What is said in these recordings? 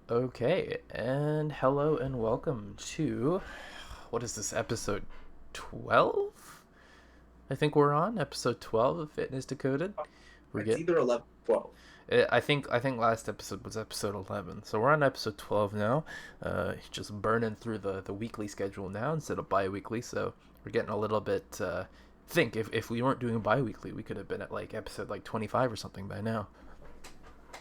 Okay, and hello and welcome to what is this episode 12? I think we're on episode 12 of Fitness Decoded. We're It's get either 11 or 12. I think last episode was episode 11. So we're on episode 12 now. Just burning through the weekly schedule now instead of bi-weekly, so we're getting a little bit think if we weren't doing bi-weekly, we could have been at like episode like 25 or something by now.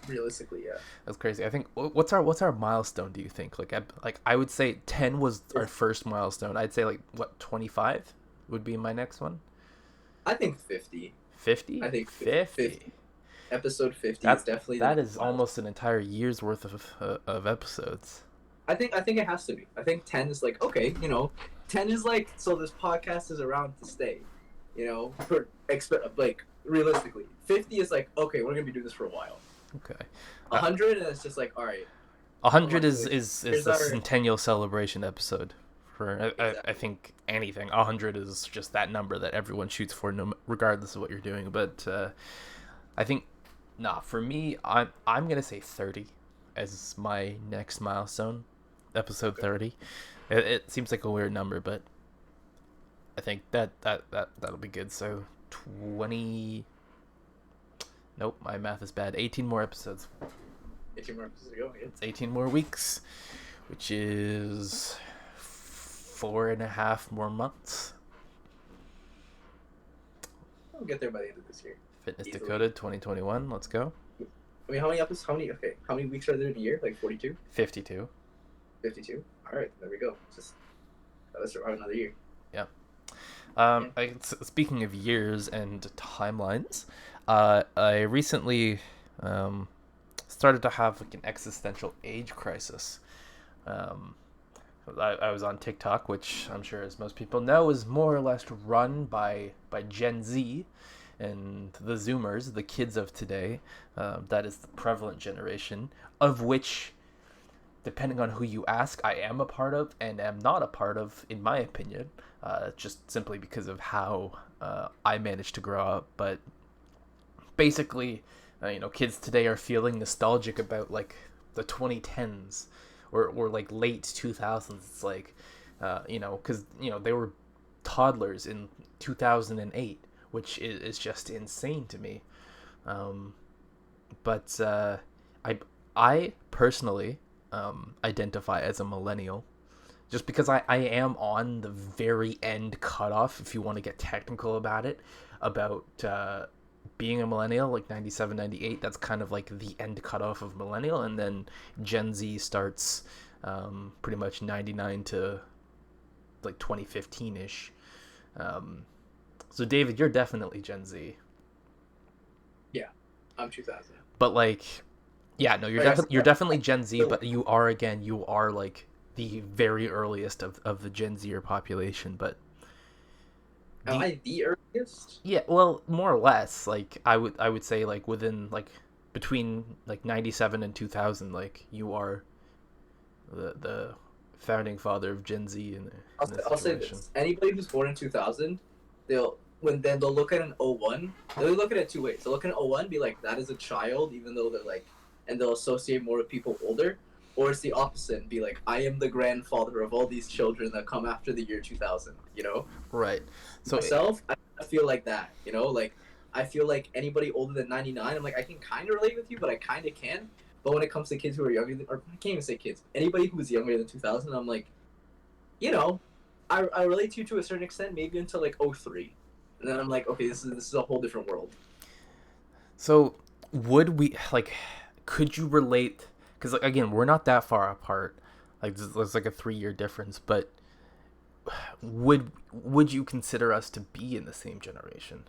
Realistically, yeah. That's crazy. I think what's our milestone? Do you think like I would say 10 was our It's, first milestone. I'd say like what 25 would be my next one. I think 50. I 50, think 50. 50. Episode 50 is That definitely the that next is milestone. almost an entire year's worth of episodes. I think it has to be. I think 10 is like, okay, 10 is like, so this podcast is around to stay. For expect like realistically. 50 is like, okay, we're going to be doing this for a while. Okay, 100 and it's just like, all right. a Come hundred on, is here's the our centennial celebration episode. For I exactly. think anything, 100 is just that number that everyone shoots for, no, regardless of what you're doing. But I think, nah, for me, I'm gonna say 30 as my next milestone, episode Okay. 30. It seems like a weird number, but I think that'll be good. So 20. Nope, my math is bad. 18 more episodes. 18 more episodes to go. Yeah. It's 18 more weeks, which is 4.5 more months. We'll get there by the end of this year. Fitness Easily. Decoded 2021. Let's go. I mean, how many episodes? How many weeks are there in a year? Like 42? 52. 52? All right, there we go. Just gotta survive another year. Yeah. Yeah. Speaking of years and timelines, I recently started to have like an existential age crisis. Um, I was on TikTok, which I'm sure, as most people know, is more or less run by Gen Z and the Zoomers, the kids of today. That is the prevalent generation, of which, depending on who you ask, I am a part of and am not a part of, in my opinion, just simply because of how I managed to grow up. But basically, kids today are feeling nostalgic about like the 2010s or like late 2000s. It's like, because they were toddlers in 2008, which is just insane to me. Um, but I personally identify as a millennial, just because I am on the very end cutoff, if you want to get technical about it, about being a millennial, like 97, 98. That's kind of like the end cutoff of millennial, and then Gen Z starts pretty much 99 to like 2015-ish. So David, you're definitely Gen Z. Yeah, I'm 2000. But like, yeah, no, Like I said, you're definitely Gen Z, still, but you are like the very earliest of the Gen Zer population. But am the I the earliest? yeah, well, more or less, like I would say like within like between like 97 and 2000, like you are the founding father of Gen Z I'll in say, this I'll say situation. this: anybody who's born in 2000, they'll look at an '01. They'll look at it two ways. They'll look at an '01, be like that is a child, even though they're like, and they'll associate more with people older. Or it's the opposite, and be like, I am the grandfather of all these children that come after the year 2000. Right. So Myself, I feel like that. Like I feel like anybody older than 99, I'm like I can kind of relate with you, but I kind of can. But when it comes to kids who are younger than, or I can't even say kids, anybody who is younger than 2000, I'm like, you know, I relate to you to a certain extent, maybe until like '03, and then I'm like, okay, this is a whole different world. so would we like? Could you relate? Because like, again, we're not that far apart. Like there's like a 3 year difference, but would you consider us to be in the same generation?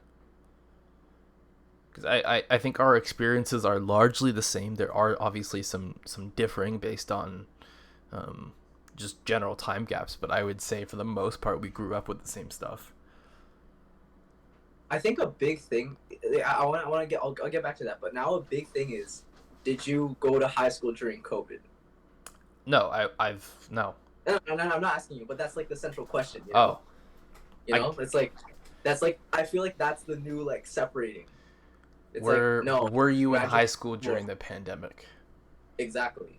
Because I think our experiences are largely the same. There are obviously some differing based on um, just general time gaps, but I would say for the most part we grew up with the same stuff. I think a big thing. I want to get. I'll get back to that. But now a big thing is, did you go to high school during COVID? No, I've no. No, I'm not asking you, but that's like the central question. Oh, I It's like that's like I feel like that's the new like separating. It's like were no, were you in high graduate school school during the pandemic? exactly.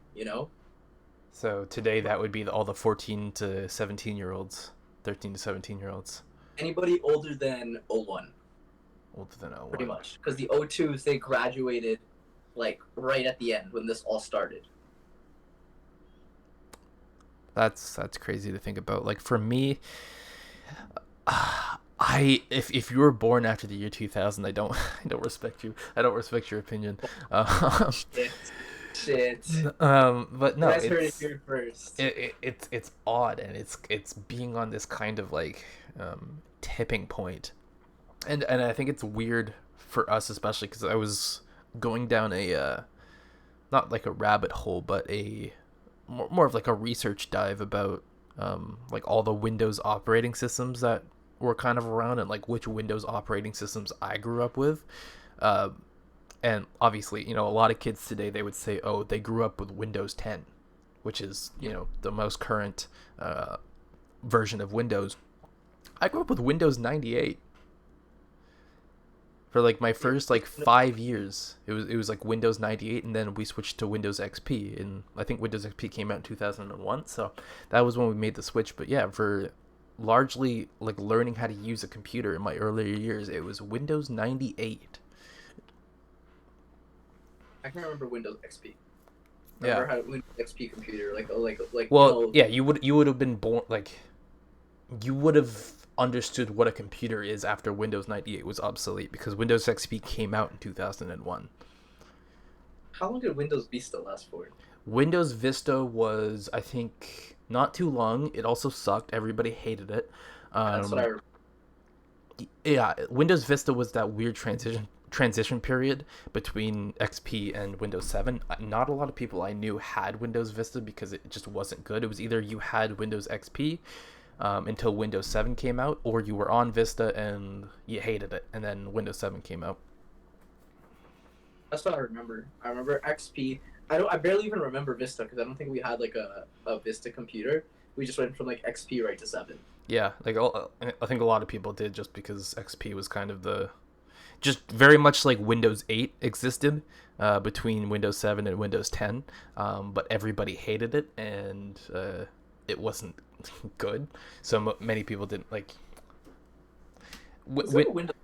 So today that would be all the 14 to 17-year-olds, 13 to 17-year-olds, Anybody older than '01, older than pretty 01. much, because the '02s they graduated like right at the end when this all started. That's crazy to think about. Like for me, I if you were born after the year 2000, I don't I don't respect you. I don't respect your opinion. Shit, shit. But You no, guys heard it here first. it's odd, and it's being on this kind of like tipping point, and I think it's weird for us, especially because I was going down a not like a rabbit hole, but a more of like a research dive about like all the Windows operating systems that were kind of around, and like which Windows operating systems I grew up with. Uh, and obviously, a lot of kids today, they would say, oh, they grew up with Windows 10, which is the most current version of Windows. I grew up with Windows 98 for like my first like 5 years. It was like Windows 98, and then we switched to Windows XP, and I think Windows XP came out in 2001. So that was when we made the switch. But yeah, for largely like learning how to use a computer in my earlier years, it was Windows 98. I can remember Windows XP. Yeah. Remember how Windows XP computer, like Well, yeah, you would have been born like you would have understood what a computer is after Windows 98 was obsolete, because Windows XP came out in 2001. how long did Windows Vista last for? Windows Vista was, I think, not too long. It also sucked. Everybody hated it. That's what I remember. Yeah, Windows Vista was that weird transition period between XP and Windows 7. Not a lot of people I knew had Windows Vista because it just wasn't good. It was either you had Windows XP until Windows 7 came out, or you were on Vista and you hated it, and then Windows 7 came out. That's what I remember. I remember XP. I barely even remember Vista because I don't think we had like a Vista computer. We just went from like XP right to 7. Yeah, like I think a lot of people did, just because XP was kind of just very much like Windows 8 existed between Windows 7 and Windows 10, but everybody hated it, and it wasn't good. So many people didn't like. Was there a Windows?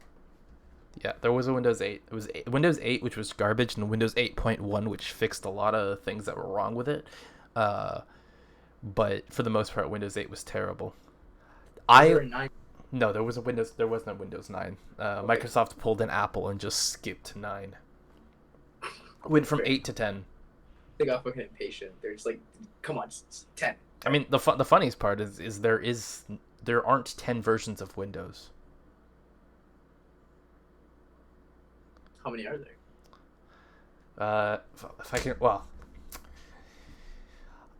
Yeah, there was a Windows 8. It was Windows 8, which was garbage, and Windows 8.1, which fixed a lot of things that were wrong with it. But for the most part, Windows 8 was terrible. Was there a 9? No, there was a Windows. There was no Windows 9. Okay. Microsoft pulled an Apple and just skipped to 9. Went from 8 to 10. They got fucking impatient. They're just like, come on, it's 10. I mean, the funniest part is there aren't 10 versions of Windows. How many are there? If I can, well,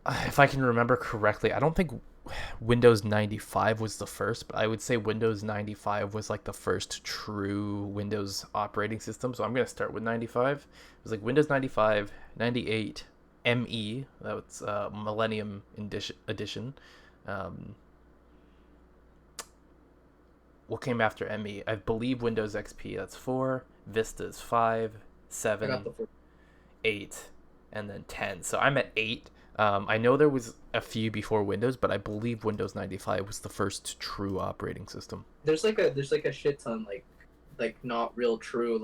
if I can remember correctly, I don't think Windows 95 was the first, but I would say Windows 95 was like the first true Windows operating system. So I'm going to start with 95. It was like Windows 95, 98, ME, that was Millennium Edition. What came after ME? I believe Windows XP, that's 4, Vista is 5, 7, 8, and then 10. So I'm at 8. I know there was a few before Windows, but I believe Windows 95 was the first true operating system. There's like a shit ton like not real true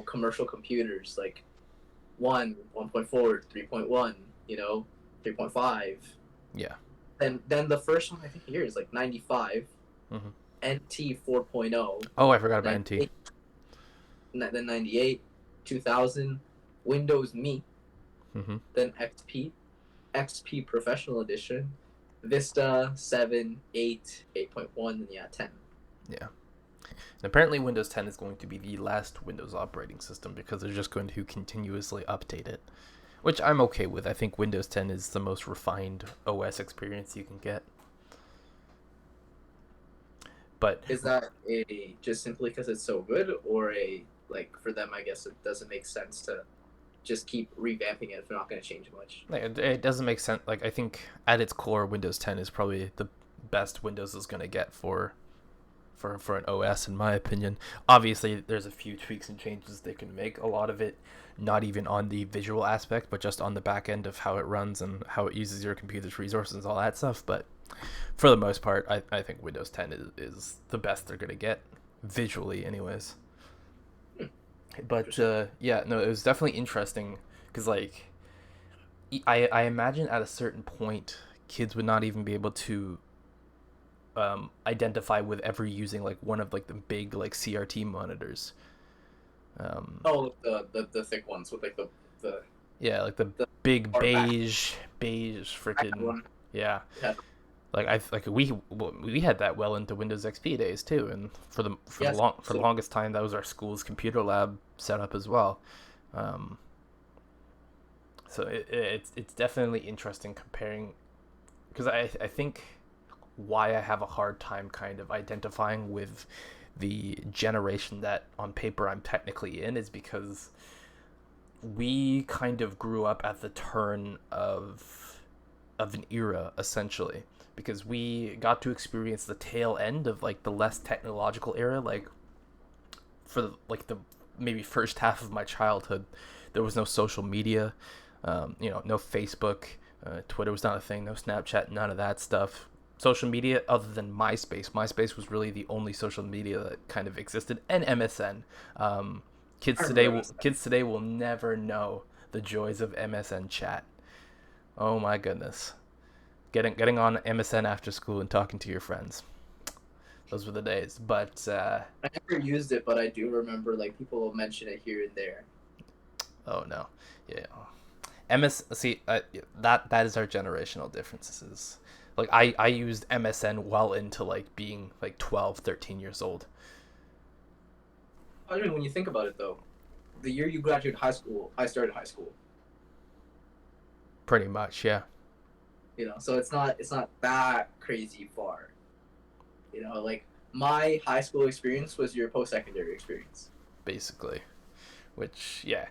commercial computers like 1.4, 3.1, 3.5. Yeah. And then the first one I think here is like 95, Mm-hmm. NT 4.0. Oh, I forgot about NT. Then 98, 2000, Windows Me. Mm-hmm. Then XP Professional Edition, Vista 7, 8, 8.1, and 10. Yeah. And apparently Windows 10 is going to be the last Windows operating system because they're just going to continuously update it, which I'm okay with. I think Windows 10 is the most refined OS experience you can get. But is that just simply because it's so good, or for them, I guess it doesn't make sense to just keep revamping it if they're not going to change much? It doesn't make sense. Like, I think at its core, Windows 10 is probably the best Windows is going to get for for an OS, in my opinion. Obviously, there's a few tweaks and changes they can make. A lot of it not even on the visual aspect, but just on the back end of how it runs and how it uses your computer's resources and all that stuff. But for the most part, I think Windows 10 is the best they're going to get, visually anyways. But yeah, no, it was definitely interesting because, like, I imagine at a certain point, kids would not even be able to identify with ever using like one of like the big like CRT monitors. Oh, the thick ones with like the Yeah, like the the big hard back. beige I had freaking one. yeah. Yeah. Like we had that well into Windows XP days too, and Yes. for the So longest time that was our school's computer lab setup as well. Um, so it's definitely interesting comparing because I think why I have a hard time kind of identifying with the generation that on paper I'm technically in is because we kind of grew up at the turn of an era essentially because we got to experience the tail end of like the less technological era like for like the maybe first half of my childhood there was no social media, no Facebook, Twitter was not a thing, no Snapchat, none of that stuff. Social media other than MySpace was really the only social media that kind of existed, and MSN. I remember MSN. Kids today will never know the joys of MSN chat. Oh my goodness, getting on MSN after school and talking to your friends. Those were the days. But I never used it, but I do remember like people will mention it here and there. oh no, yeah. MS see that is our generational differences. Like I used MSN well into like being like 12, 13 years old. I mean, when you think about it though, the year you graduated high school, I started high school. Pretty much, yeah. So it's not that crazy far. Like my high school experience was your post secondary experience. Basically. Which yeah.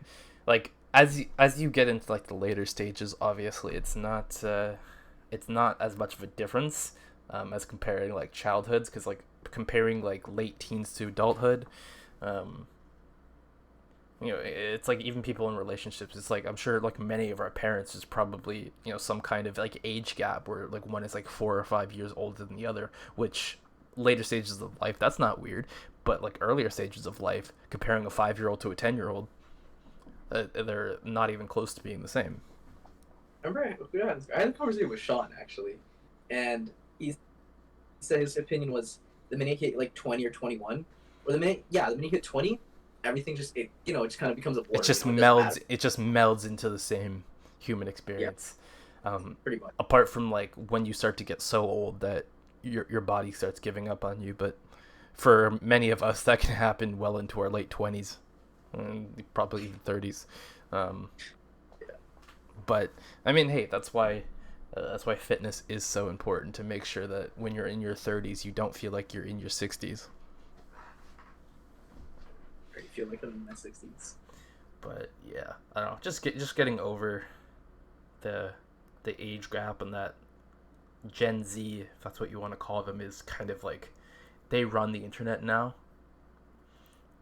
Like as you get into like the later stages, obviously it's not as much of a difference as comparing like childhoods because like comparing like late teens to adulthood, um, it's like even people in relationships it's like I'm sure like many of our parents is probably some kind of like age gap where like one is like 4 or 5 years older than the other, which later stages of life that's not weird, but like earlier stages of life comparing a 5-year-old to a 10-year-old, they're not even close to being the same. Remember, I had a conversation with Sean actually, and he said his opinion was the minute you hit like 20 or 21, or the minute you hit 20, everything it just kind of becomes a blur. It doesn't matter. It just melds into the same human Yeah, experience. um, pretty much. Apart from like when you start to get so old that your body starts giving up on you, but for many of us that can happen well into our late 20s and probably even 30s. um, Yeah, but I mean, hey, that's why fitness is so important, to make sure that when you're in your 30s you don't feel like you're in your 60s. I feel like I'm in my 60s. But yeah, I don't know, just getting over the age gap, and that Gen Z, if that's what you want to call them, is kind of like they run the internet now.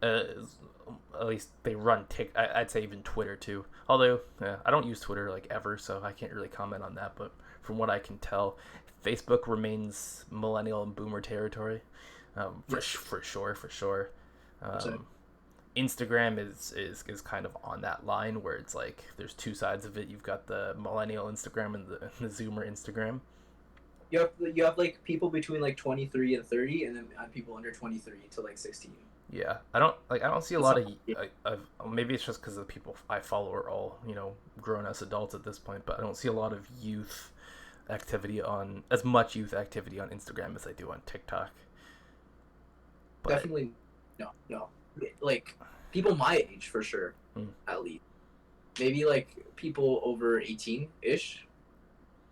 Uh, at least they run I'd say even Twitter too. Although I don't use Twitter like ever, so I can't really comment on that. But from what I can tell, Facebook remains millennial and boomer territory, Yes. for sure. So, Um, Instagram is kind of on that line where it's like there's two sides of it. You've got the millennial Instagram and the Zoomer Instagram. you have like people between like 23 and 30, and then people under 23 to like 16. Yeah, I don't see a It's lot not, of maybe it's just because the people I follow are all grown as adults at this point, but I don't see a lot of youth activity on as much youth activity on Instagram as I do on TikTok. But definitely no, no. Like people my age for sure, mm, at least. Maybe like people over 18 ish,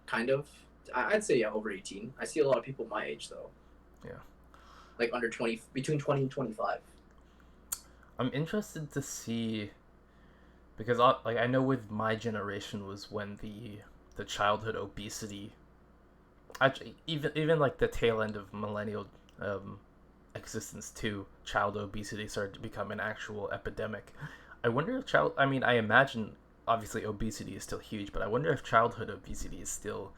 kind of. I'd say yeah, over 18. I see a lot of people my age though, yeah, like under 20, between 20 and 25. I'm interested to see because I know with my generation was when the childhood obesity, actually even like the tail end of millennial um, existence too, child obesity started to become an actual epidemic. I wonder if I imagine obviously obesity is still huge, but I wonder if childhood obesity is still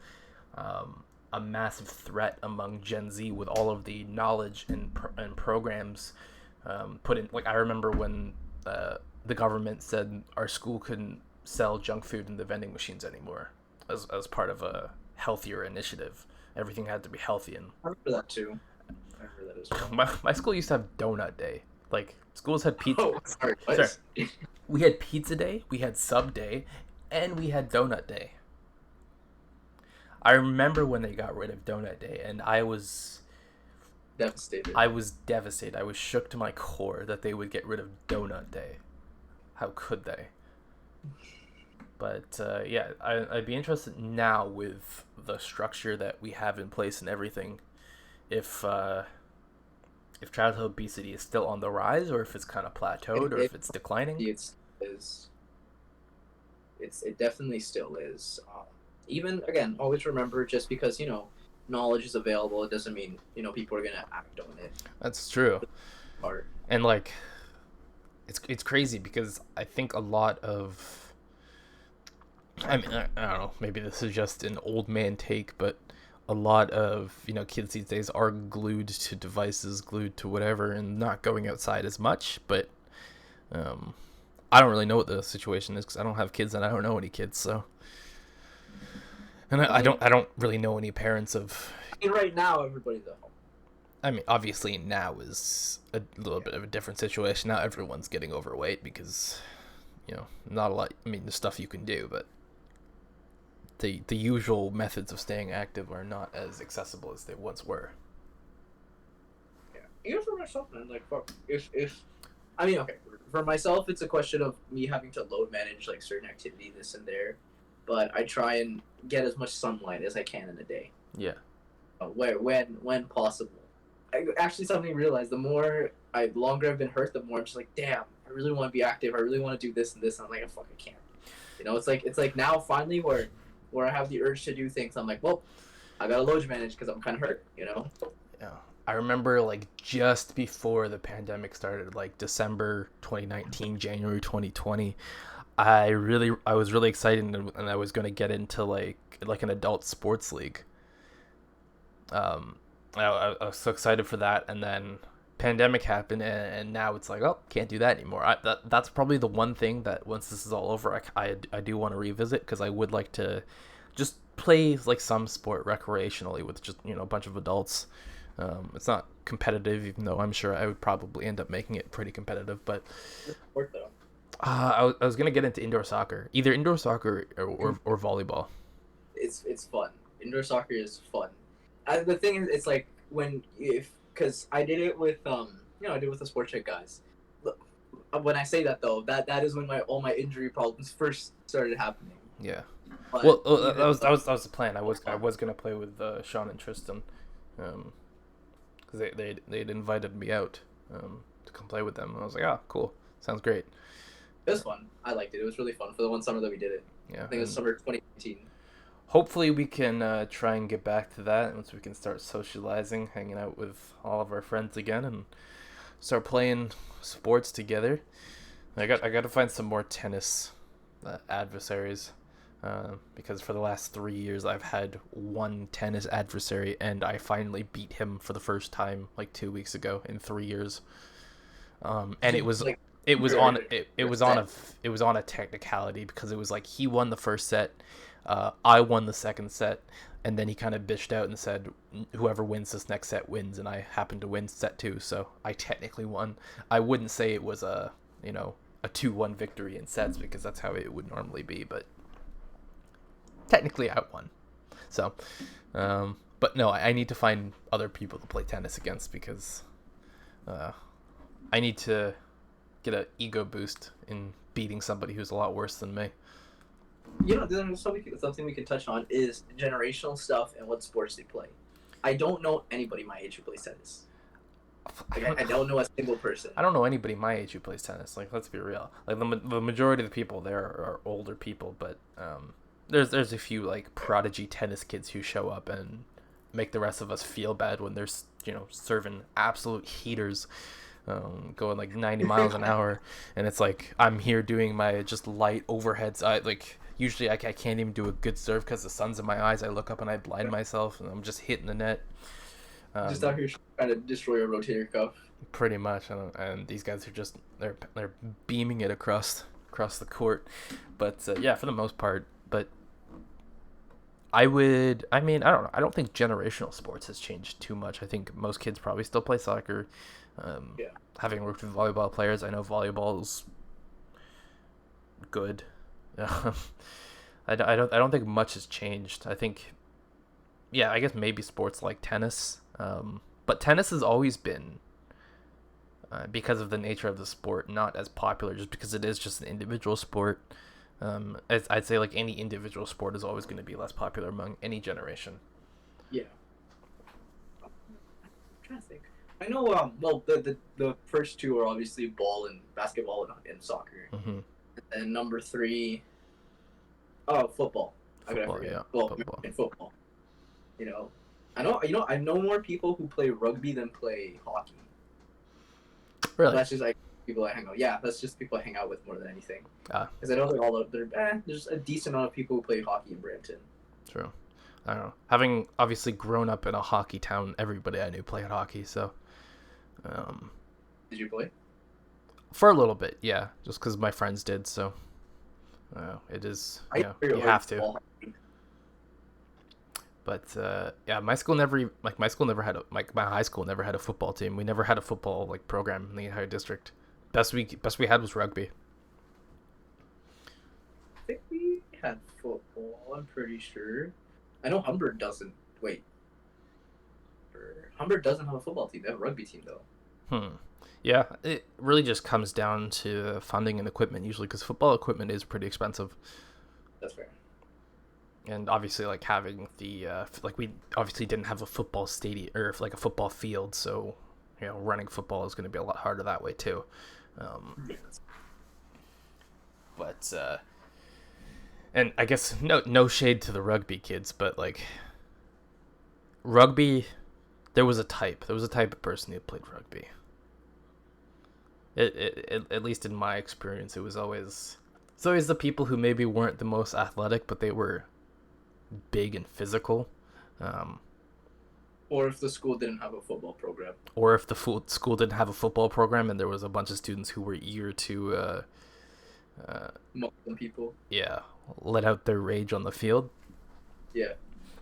a massive threat among Gen Z with all of the knowledge and programs put in. Like, I remember when the government said our school couldn't sell junk food in the vending machines anymore as part of a healthier initiative. Everything had to be healthy. And I remember that too. I remember that as well. my school used to have donut day. Like, schools had pizza. Oh, sorry. What? Sorry. We had pizza day, we had sub day, and we had donut day. I remember when they got rid of donut day, and I was Devastated. I was devastated. I was shook to my core that they would get rid of donut day. How could they? But yeah, I'd be interested now with the structure that we have in place and everything, if childhood obesity is still on the rise, or if it's kind of plateaued, or if it's declining. It definitely still is. Even again, always remember, just because knowledge is available, it doesn't mean people are gonna act on it. That's true. And like, it's crazy because I think a lot of, I mean, I don't know, maybe this is just an old man take, but a lot of kids these days are glued to devices, glued to whatever, and not going outside as much. But I don't really know what the situation is because I don't have kids and I don't know any kids. So, and I don't really know any parents of. I mean, right now everybody's at home. I mean, obviously now is a little bit of a different situation. Now everyone's getting overweight because not a lot. I mean, there's stuff you can do, but the usual methods of staying active are not as accessible as they once were. Yeah, even for myself, man. Like, fuck, if I mean, okay, for myself, it's a question of me having to load manage like certain activity, this and there, but I try and get as much sunlight as I can in a day. Yeah. When possible. I actually suddenly realized the longer I've been hurt, the more I'm just like, damn, I really want to be active. I really want to do this and this. And I'm like, fuck, I can't. It's like now finally where I have the urge to do things, I'm like, well, I gotta load manage because I'm kind of hurt, Yeah. I remember like just before the pandemic started, like December 2019, January 2020, I was really excited and I was going to get into like an adult sports league. I was so excited for that, and then pandemic happened, and now it's like, oh, can't do that anymore. That's probably the one thing that once this is all over, I do want to revisit, because I would like to just play like some sport recreationally with just a bunch of adults. It's not competitive, even though I'm sure I would probably end up making it pretty competitive. But sport though. I was gonna get into indoor soccer, either indoor soccer or volleyball. It's fun. Indoor soccer is fun. The thing is, it's like because I did it with I did it with the Sport Check guys. When I say that though, that is when all my injury problems first started happening. Yeah. But well, that was the plan. I was gonna play with Sean and Tristan, because they'd invited me out to come play with them, and I was like, oh, cool, sounds great. It was fun. I liked it. It was really fun for the one summer that we did it. Yeah. I think it was summer 2018. Hopefully we can try and get back to that once we can start socializing, hanging out with all of our friends again, and start playing sports together. I got to find some more tennis adversaries, because for the last 3 years I've had one tennis adversary, and I finally beat him for the first time like 2 weeks ago in 3 years. And it was like, it was on a technicality, because it was like he won the first set. I won the second set, and then he kind of bitched out and said, whoever wins this next set wins, and I happened to win set 2, so I technically won. I wouldn't say it was a 2-1 victory in sets, because that's how it would normally be, but technically I won. So, but no, I need to find other people to play tennis against, because I need to get an ego boost in beating somebody who's a lot worse than me. There's something we can touch on is generational stuff and what sports they play. I don't know anybody my age who plays tennis. I don't know a single person. I don't know anybody my age who plays tennis. Like, let's be real. Like, the majority of the people there are older people, but there's a few like prodigy tennis kids who show up and make the rest of us feel bad when they're serving absolute heaters, going like 90 miles an hour, and it's like I'm here doing my just light overheads. I like usually I can't even do a good serve because the sun's in my eyes. I look up and I blind myself, and I'm just hitting the net. Just out here trying to destroy a rotator cuff. Pretty much, and these guys are just they're beaming it across the court. But yeah, for the most part. But I don't know. I don't think generational sports has changed too much. I think most kids probably still play soccer. Yeah. Having worked with volleyball players, I know volleyball's good. I don't think much has changed. I think, yeah, I guess maybe sports like tennis. But tennis has always been, because of the nature of the sport, not as popular, just because it is just an individual sport. I'd say like any individual sport is always going to be less popular among any generation. Yeah. I'm trying to think. I know. Well, the first two are obviously ball and basketball and soccer, Mm-hmm. and number three, oh, football. How could I Football, forget? yeah, Well, football. in football. You know, I know more people who play rugby than play hockey. Really? That's just like people I hang out. Yeah, that's just people I hang out with more than anything. Ah. Because I know they're all there's a decent amount of people who play hockey in Brampton. True. I don't know. Having obviously grown up in a hockey town, everybody I knew played hockey, so. Did you play? For a little bit, yeah, just because my friends did. So, it is. You have to. But yeah, my high school never had my high school never had a football team. We never had a football like program in the entire district. Best we had was rugby. I think we had football. I'm pretty sure. I know Humber doesn't. Wait. Humber doesn't have a football team. They have a rugby team though. Yeah, it really just comes down to funding and equipment usually, because football equipment is pretty expensive. That's fair. And obviously, like having the we obviously didn't have a football stadium or like a football field, so running football is going to be a lot harder that way too. But and I guess no shade to the rugby kids, but like rugby, there was a type of person who played rugby. At least in my experience, it's always the people who maybe weren't the most athletic, but they were big and physical. Or if the school didn't have a football program. Or if the school didn't have a football program and there was a bunch of students who were eager to Muslim people. Yeah, let out their rage on the field. Yeah.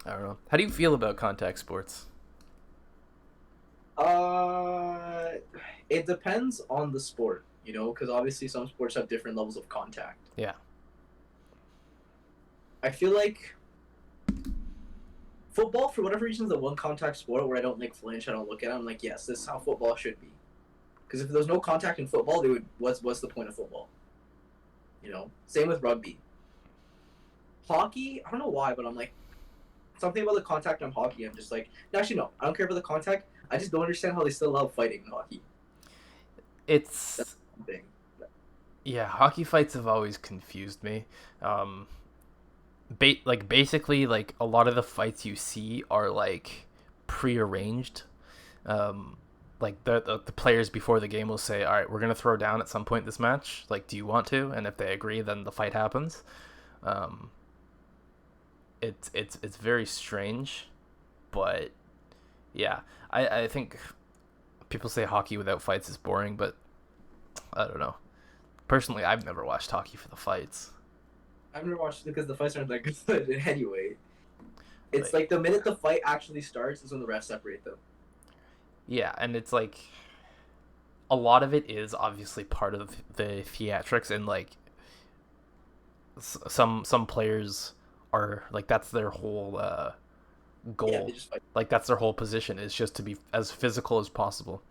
I don't know. How do you feel about contact sports? It depends on the sport, because obviously some sports have different levels of contact. Yeah. I feel like football, for whatever reason, is the one contact sport where I don't like flinch. I don't look at it. I'm like, yes, this is how football should be. Because if there's no contact in football, what's the point of football? Same with rugby. Hockey, I don't know why, but I'm like, something about the contact on hockey. I'm just like, actually no, I don't care about the contact. I just don't understand how they still allow fighting in hockey. That's thing. Yeah, hockey fights have always confused me. Basically, like a lot of the fights you see are like prearranged. Like the players before the game will say, "All right, we're gonna throw down at some point this match. Like, do you want to?" And if they agree, then the fight happens. It's very strange, but yeah, I think people say hockey without fights is boring, but I don't know. Personally, I've never watched hockey for the fights. I've never watched it because the fights aren't that good anyway. It's like the minute the fight actually starts is when the refs separate them. Yeah, and it's like a lot of it is obviously part of the theatrics, and like some players are like that's their whole goal. Yeah, they just fight. Like that's their whole position is just to be as physical as possible.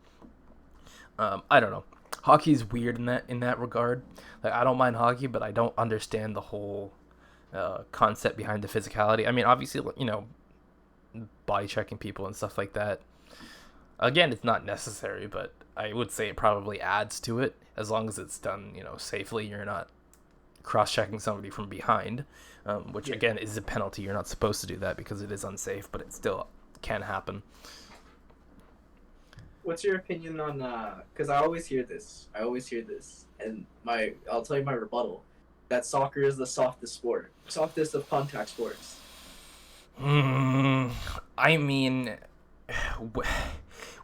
I don't know. Hockey's weird in that regard. Like I don't mind hockey, but I don't understand the whole concept behind the physicality. I mean, obviously, body checking people and stuff like that. Again, it's not necessary, but I would say it probably adds to it as long as it's done, safely. You're not cross-checking somebody from behind, which again is a penalty. You're not supposed to do that because it is unsafe, but it still can happen. what's your opinion on because I always hear this. I always hear this, and I'll tell you my rebuttal that soccer is the softest sport, softest of contact sports. Mm, I mean,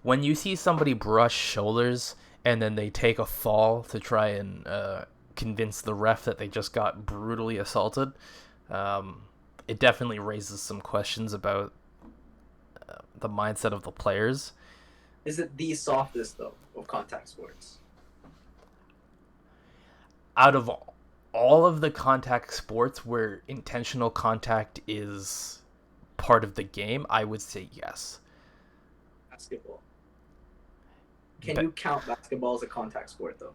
when you see somebody brush shoulders and then they take a fall to try and convince the ref that they just got brutally assaulted, um, it definitely raises some questions about the mindset of the players. Is it the softest though of contact sports? Out of all of the contact sports where intentional contact is part of the game, I would say yes. Basketball. Can But you count basketball as a contact sport though?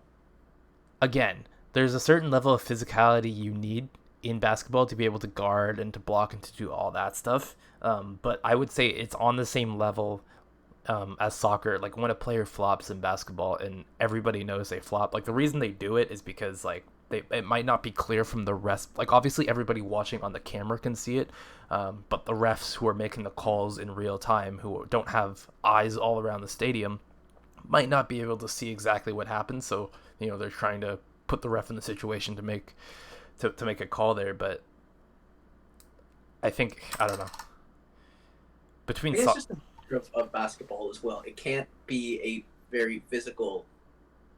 again, there's a certain level of physicality you need in basketball to be able to guard and to block and to do all that stuff. But I would say it's on the same level as soccer. Like when a player flops in basketball and everybody knows they flop, like the reason they do it is because like it might not be clear from the rest. Like obviously everybody watching on the camera can see it, but the refs who are making the calls in real time, who don't have eyes all around the stadium, might not be able to see exactly what happened. So they're trying to put the ref in the situation to make a call there. But I think I don't know between I guess just a matter of basketball as well. It can't be a very physical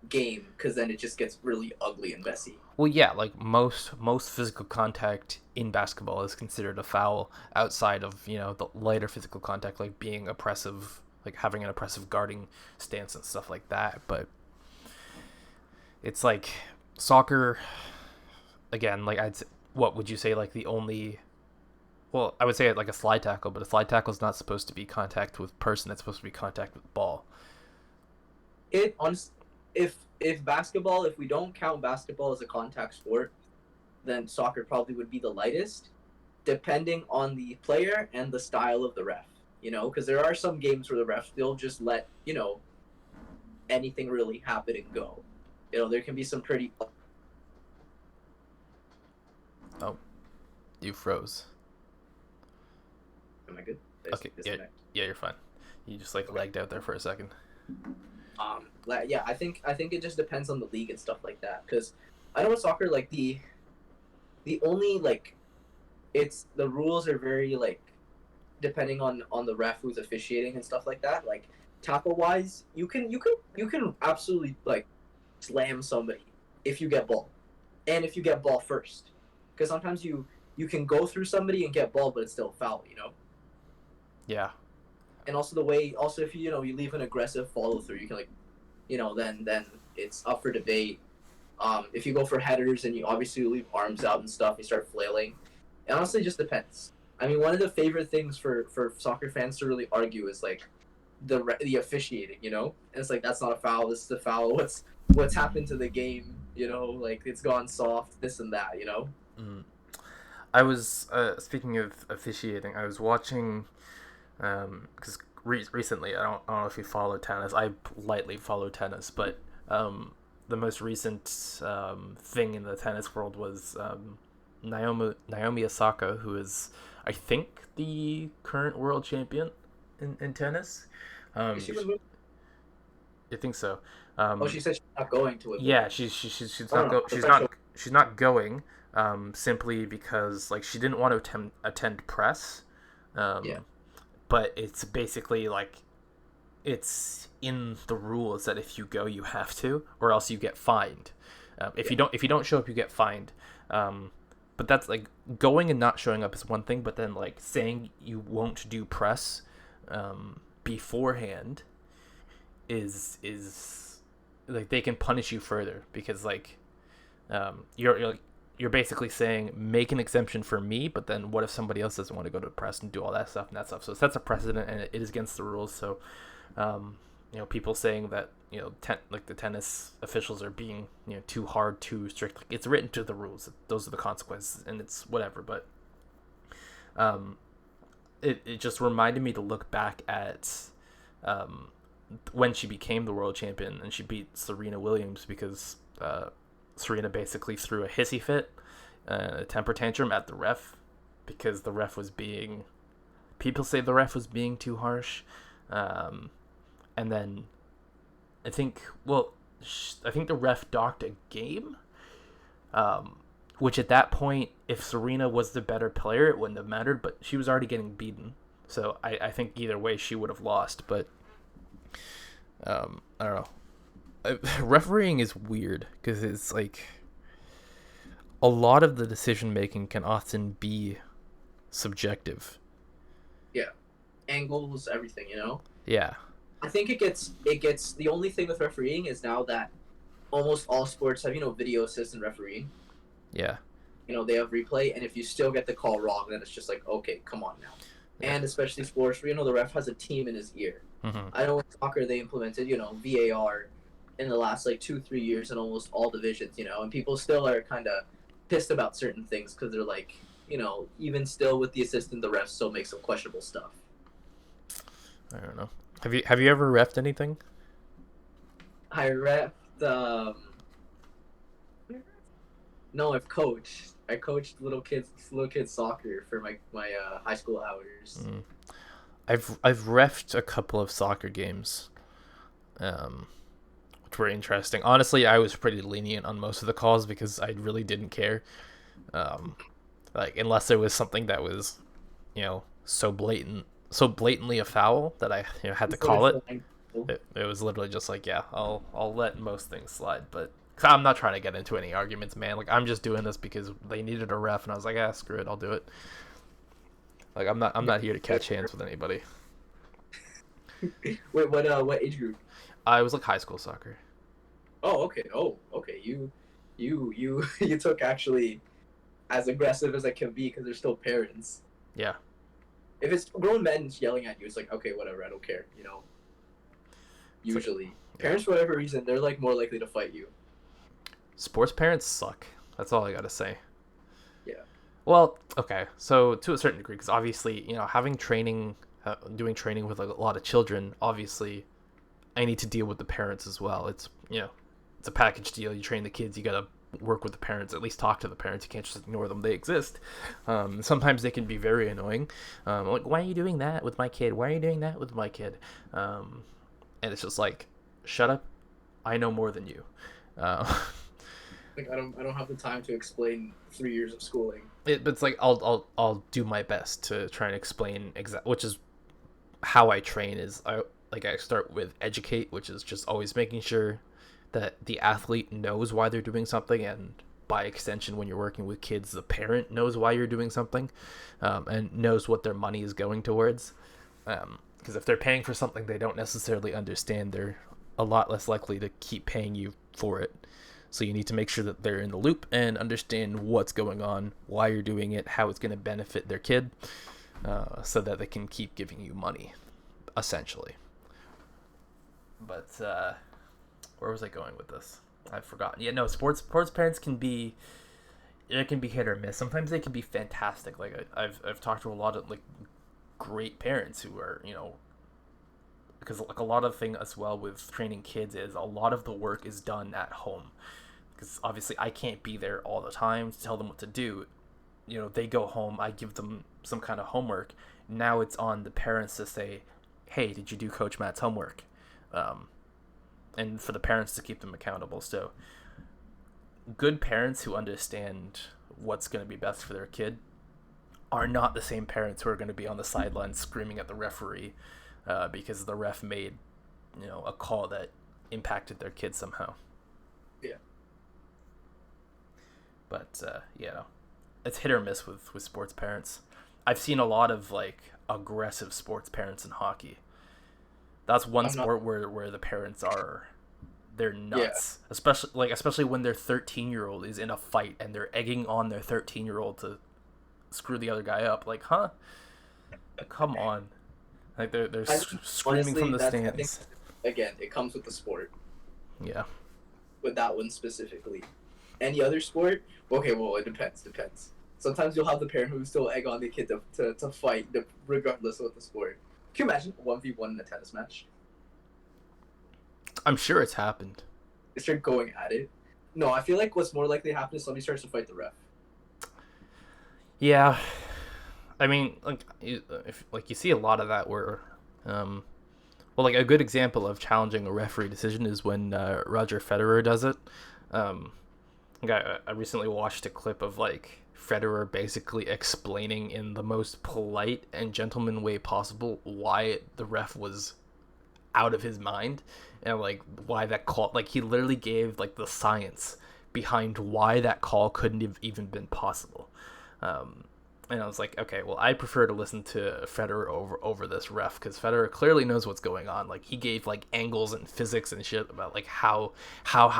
game because then it just gets really ugly and messy. well, yeah, like most physical contact in basketball is considered a foul outside of the lighter physical contact, like being oppressive, like having an oppressive guarding stance and stuff like that. But it's like soccer again. Like what would you say? Like the only, well, I would say it like a slide tackle, but a slide tackle is not supposed to be contact with person. It's supposed to be contact with ball. It on if basketball, if we don't count basketball as a contact sport, then soccer probably would be the lightest, depending on the player and the style of the ref. Because there are some games where the refs they'll just let anything really happen and go. There can be some pretty. Oh, you froze. Am I good? Okay, yeah, you're fine. You just like lagged out there for a second. Yeah, I think it just depends on the league and stuff like that. Because I know with soccer, like the only like, it's the rules are very like, depending on the ref who's officiating and stuff like that. Like tackle wise, you can absolutely like slam somebody if you get ball, and if you get ball first, because sometimes you can go through somebody and get ball, but it's still foul. Yeah. And also the way, also if you leave an aggressive follow through, you can like, then it's up for debate. If you go for headers and you obviously leave arms out and stuff, you start flailing. It honestly just depends. I mean, one of the favorite things for soccer fans to really argue is like the officiating, and it's like that's not a foul. This is a foul. What's happened to the game? Like it's gone soft. This and that. Mm. I was speaking of officiating. I was watching because recently I don't know if you follow tennis. I lightly follow tennis, but the most recent thing in the tennis world was Naomi Osaka, who is I think the current world champion in tennis. I think so. She said she's not going to it. Yeah, she's not going. Simply because like she didn't want to attend press. Yeah. But it's basically like it's in the rules that if you go, you have to, or else you get fined. If you don't show up, you get fined. But that's like going and not showing up is one thing, but then like saying you won't do press beforehand is like they can punish you further because like you're basically saying make an exemption for me, but then what if somebody else doesn't want to go to the press and do all that stuff and that stuff? So it sets a precedent, and it is against the rules. So, people saying that like the tennis officials are being too hard, too strict. Like it's written to the rules. Those are the consequences, and it's whatever. But it just reminded me to look back at when she became the world champion and she beat Serena Williams because Serena basically threw a hissy fit, a temper tantrum at the ref because the ref was being, people say the ref was being too harsh. And then I think, well, I think the ref docked a game, um, which at that point, if Serena was the better player, it wouldn't have mattered, but she was already getting beaten. So I think either way she would have lost, but I don't know. Refereeing is weird because it's like a lot of the decision making can often be subjective. Yeah, angles, everything. Yeah, I think it gets the only thing with refereeing is now that almost all sports have video assistant refereeing. yeah, They have replay, and if you still get the call wrong, then it's just like, okay, come on now. yeah. And especially sports where the ref has a team in his ear. Mm-hmm. I know in soccer they implemented VAR in the last like 2-3 years in almost all divisions, and people still are kind of pissed about certain things because they're like, even still with the assistant, the ref still makes some questionable stuff. I don't know. Have you ever refed anything? I ref no, I've coached. I coached little kids soccer for my high school hours. Mm. I've refed a couple of soccer games, um, which were interesting. Honestly, I was pretty lenient on most of the calls because I really didn't care. Um, like unless there was something that was, so blatantly a foul that I had to call it. It was literally just like, yeah, I'll let most things slide, but 'cause I'm not trying to get into any arguments, man. Like I'm just doing this because they needed a ref, and I was like, ah, screw it, I'll do it. Like I'm not here to catch hands with anybody. Wait, what age group? I was like high school soccer. Oh, okay. Oh, okay. You took actually as aggressive as I can be because they're still parents. Yeah. If it's grown men yelling at you, it's like, okay, whatever, I don't care. Usually, like, parents for whatever reason they're like more likely to fight you. Sports parents suck. That's all I gotta say. Yeah. Well, okay. So to a certain degree, because obviously, having training, doing training with like, a lot of children, obviously, I need to deal with the parents as well. It's a package deal. You train the kids, you gotta work with the parents, at least talk to the parents. You can't just ignore them. They exist. Sometimes they can be very annoying. Like, why are you doing that with my kid? Why are you doing that with my kid? And it's just like, shut up. I know more than you. Like I don't have the time to explain 3 years of schooling. It's like I'll do my best to try and explain which is how I train. Is I start with educate, which is just always making sure that the athlete knows why they're doing something, and by extension, when you're working with kids, the parent knows why you're doing something, and knows what their money is going towards. Because if they're paying for something they don't necessarily understand, they're a lot less likely to keep paying you for it. So you need to make sure that they're in the loop and understand what's going on, why you're doing it, how it's going to benefit their kid, so that they can keep giving you money, essentially. But where was I going with this? I've forgotten. Yeah, no, sports parents can be hit or miss. Sometimes they can be fantastic. Like I've talked to a lot of like great parents who are because like a lot of thing as well with training kids is a lot of the work is done at home, because obviously I can't be there all the time to tell them what to do. They go home, I give them some kind of homework. Now it's on the parents to say, hey, did you do Coach Matt's homework? And for the parents to keep them accountable. So good parents who understand what's going to be best for their kid are not the same parents who are going to be on the sidelines screaming at the referee because the ref made a call that impacted their kid somehow. Yeah. But it's hit or miss with sports parents. I've seen a lot of like aggressive sports parents in hockey. That's one sport where the parents they're nuts. Yeah. Especially when their 13-year-old is in a fight and they're egging on their 13-year-old to screw the other guy up. Like, huh? Come on. Like they're screaming honestly, from the stands. Again, it comes with the sport. Yeah. With that one specifically. Any other sport? Okay, well, it depends. Sometimes you'll have the parent who still egg on the kid to fight regardless of the sport. Can you imagine 1v1 in a tennis match? I'm sure it's happened. They start going at it. No, I feel like what's more likely to happen is somebody starts to fight the ref. Yeah, I mean, like you see a lot of that where Well, like a good example of challenging a referee decision is when Roger Federer does it. Um, like I recently watched a clip of like Federer basically explaining in the most polite and gentleman way possible why the ref was out of his mind, and like why that call, like he literally gave like the science behind why that call couldn't have even been possible. Um, and I was like, okay, well, I prefer to listen to Federer over this ref because Federer clearly knows what's going on. Like he gave like angles and physics and shit about like how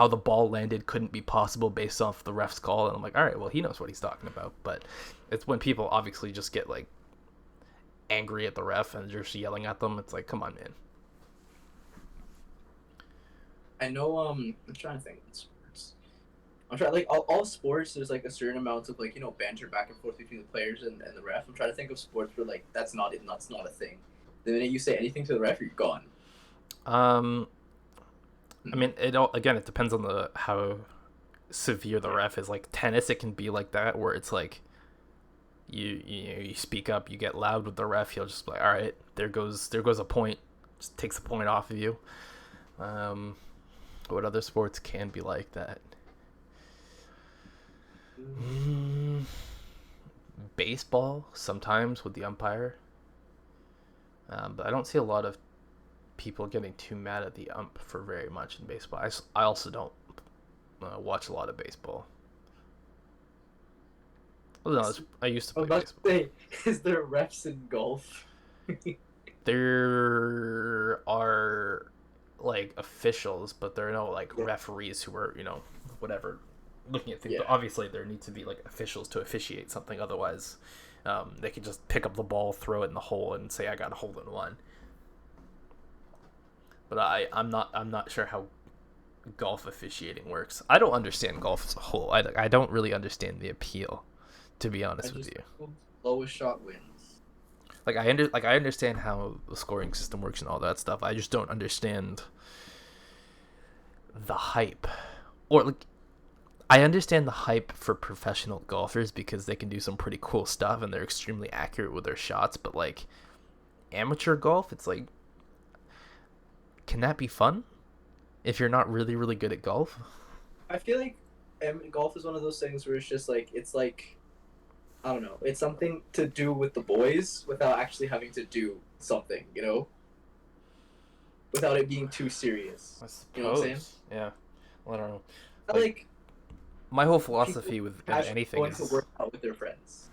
the ball landed couldn't be possible based off the ref's call. And I'm like, all right, well, he knows what he's talking about. But it's when people obviously just get like angry at the ref and just yelling at them. It's like, come on, man. I know. I'm trying to think. I'm trying like all sports. There's like a certain amount of like banter back and forth between the players and the ref. I'm trying to think of sports where like that's not it. That's not a thing. The minute you say anything to the ref, you're gone. Um, I mean, it depends on the how severe the ref is. Like tennis, it can be like that where it's like you speak up, you get loud with the ref. He'll just be like, all right, there goes a point, just takes a point off of you. Um, what other sports can be like that? Mm, baseball sometimes with the umpire, but I don't see a lot of people getting too mad at the ump for very much in baseball. I also don't watch a lot of baseball. Well, no, I used to I play was about baseball. to say, is there refs in golf? There are like officials, but there are no like Yeah. referees who are whatever looking at things. But Yeah. obviously there need to be like officials to officiate something. Otherwise, they could just pick up the ball, throw it in the hole, and say I got a hole in one. But I'm not sure how golf officiating works. I don't understand golf as a whole. I don't really understand the appeal, to be I honest with just you. lowest shot wins. I understand how the scoring system works and all that stuff. I just don't understand the hype. Or like I understand the hype for professional golfers because they can do some pretty cool stuff and they're extremely accurate with their shots, but like amateur golf, it's like can that be fun if you're not really really good at golf? I feel like golf is one of those things where it's like I don't know. It's something to do with the boys without actually having to do something, without it being too serious. I You know what I'm saying? suppose. Yeah. Well, I don't know. I Like like my whole people philosophy with casually anything going to is work out with their friends.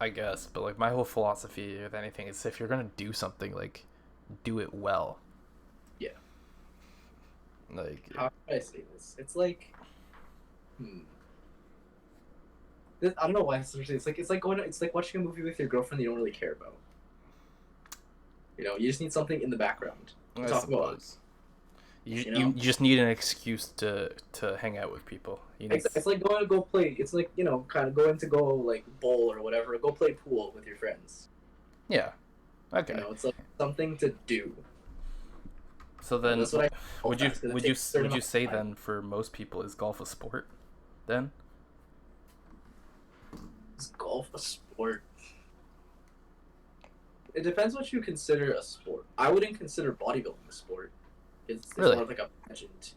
I guess, but like my whole philosophy with anything is if you're gonna do something, like do it well. Yeah. Like How can I say this? It's like, hmm. I don't know why it's like watching a movie with your girlfriend you don't really care about. You just need something in the background to I talk about. suppose you, You you know, just need an excuse to hang out with people. You need it's like going to go play. It's like kind of going to go like bowl or whatever. Go play pool with your friends. yeah. Okay. It's like something to do. So And then, that's what I would you because it would you takes a certain would you amount say of time. then for most people is golf a sport? Then Is golf a sport? It depends what you consider a sport. I wouldn't consider bodybuilding a sport. It's really, more of like a pageant.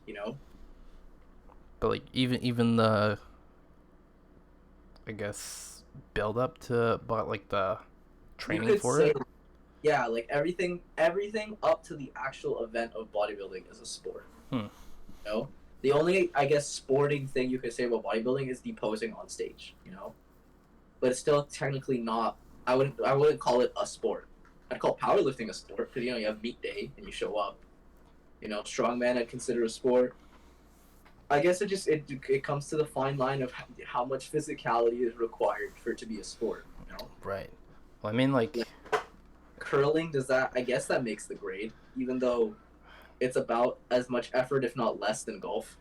but like even the I guess build up to but like the You training could for say, it. yeah, like everything up to the actual event of bodybuilding is a sport. Hmm. The only I guess sporting thing you could say about bodybuilding is the posing on stage. But it's still technically not. I wouldn't call it a sport. I'd call powerlifting a sport because you have meet day and you show up. Strongman I'd consider a sport. I guess it comes to the fine line of how much physicality is required for it to be a sport. Right. Well, I mean, like, Like curling does that? I guess that makes the grade, even though it's about as much effort, if not less, than golf.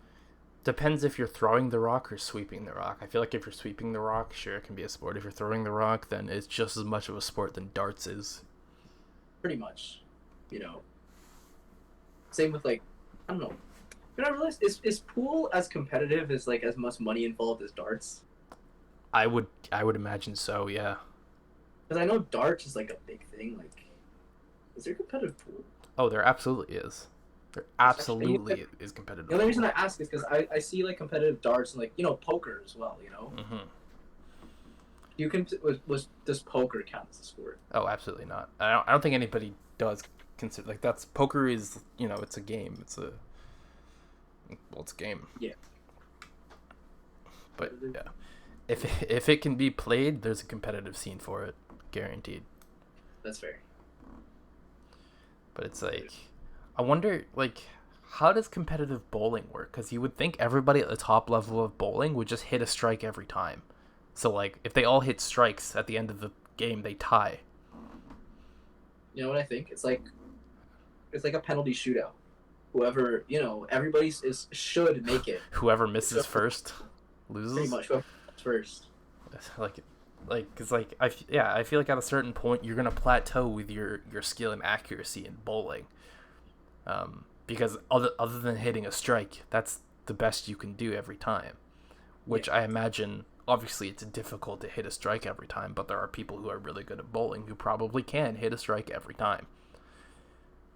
depends if you're throwing the rock or sweeping the rock. I feel like if you're sweeping the rock, sure, it can be a sport. If you're throwing the rock, then it's just as much of a sport than darts is. Pretty much. You know. Same with like, I don't know. I realize is pool as competitive as like as much money involved as darts? I would imagine so. Yeah. Because I know darts is like a big thing. Like Is there a competitive pool? Oh, there absolutely is. There It's actually, absolutely is the competitive only reason pool. I ask is because I see like competitive darts and like poker as well. Hmm. You can was does poker count as a sport? Oh, absolutely not. I don't think anybody does consider like that's poker is it's a game. It's a game. Yeah, But competitive. yeah, if it can be played, there's a competitive scene for it, guaranteed. That's fair. But it's like, I wonder like how does competitive bowling work? Because you would think everybody at the top level of bowling would just hit a strike every time. So like if they all hit strikes at the end of the game, they tie. You know what I think? It's like a penalty shootout. Whoever everybody is should make it. Whoever So, misses first pretty loses. much whoever first. like because like I feel like at a certain point you're gonna plateau with your skill and accuracy in bowling, because other than hitting a strike, that's the best you can do every time, Yeah, which I imagine obviously it's difficult to hit a strike every time, but there are people who are really good at bowling who probably can hit a strike every time.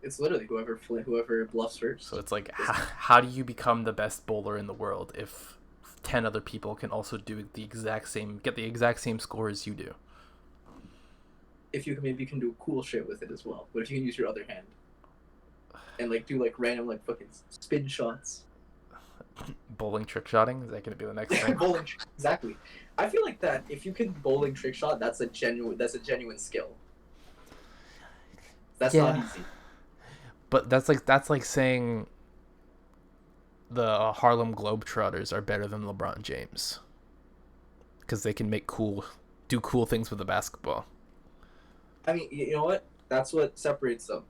it's literally whoever bluffs So first. it's like how do you become the best bowler in the world if 10 other people can also get the exact same score as you do? If you can maybe can do cool shit with it as well. But if you can use your other hand and like do like random like fucking spin shots. Bowling trick shotting, is that going to be the next thing? Bowling exactly. I feel like that if you can bowling trick shot, that's a genuine skill. That's not Yeah, easy. but that's like saying the Harlem Globetrotters are better than LeBron James because they can do cool things with the basketball. I mean, you know what? That's what separates them.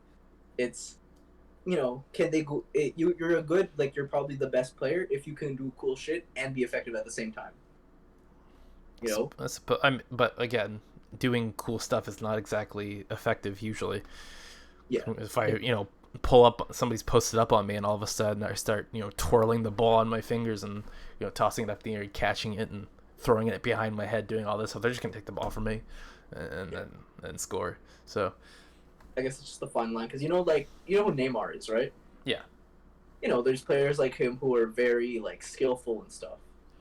It's can they go? You're a good like you're probably the best player if you can do cool shit and be effective at the same time. You know? But again, doing cool stuff is not exactly effective usually. Yeah. If I pull up, somebody's posted up on me, and all of a sudden I start twirling the ball on my fingers and tossing it up in the air, catching it and throwing it behind my head, doing all this, so they're just gonna take the ball from me and Yeah. then score. So I guess it's just the fine line because like who Neymar is, right? yeah. There's players like him who are very like skillful and stuff.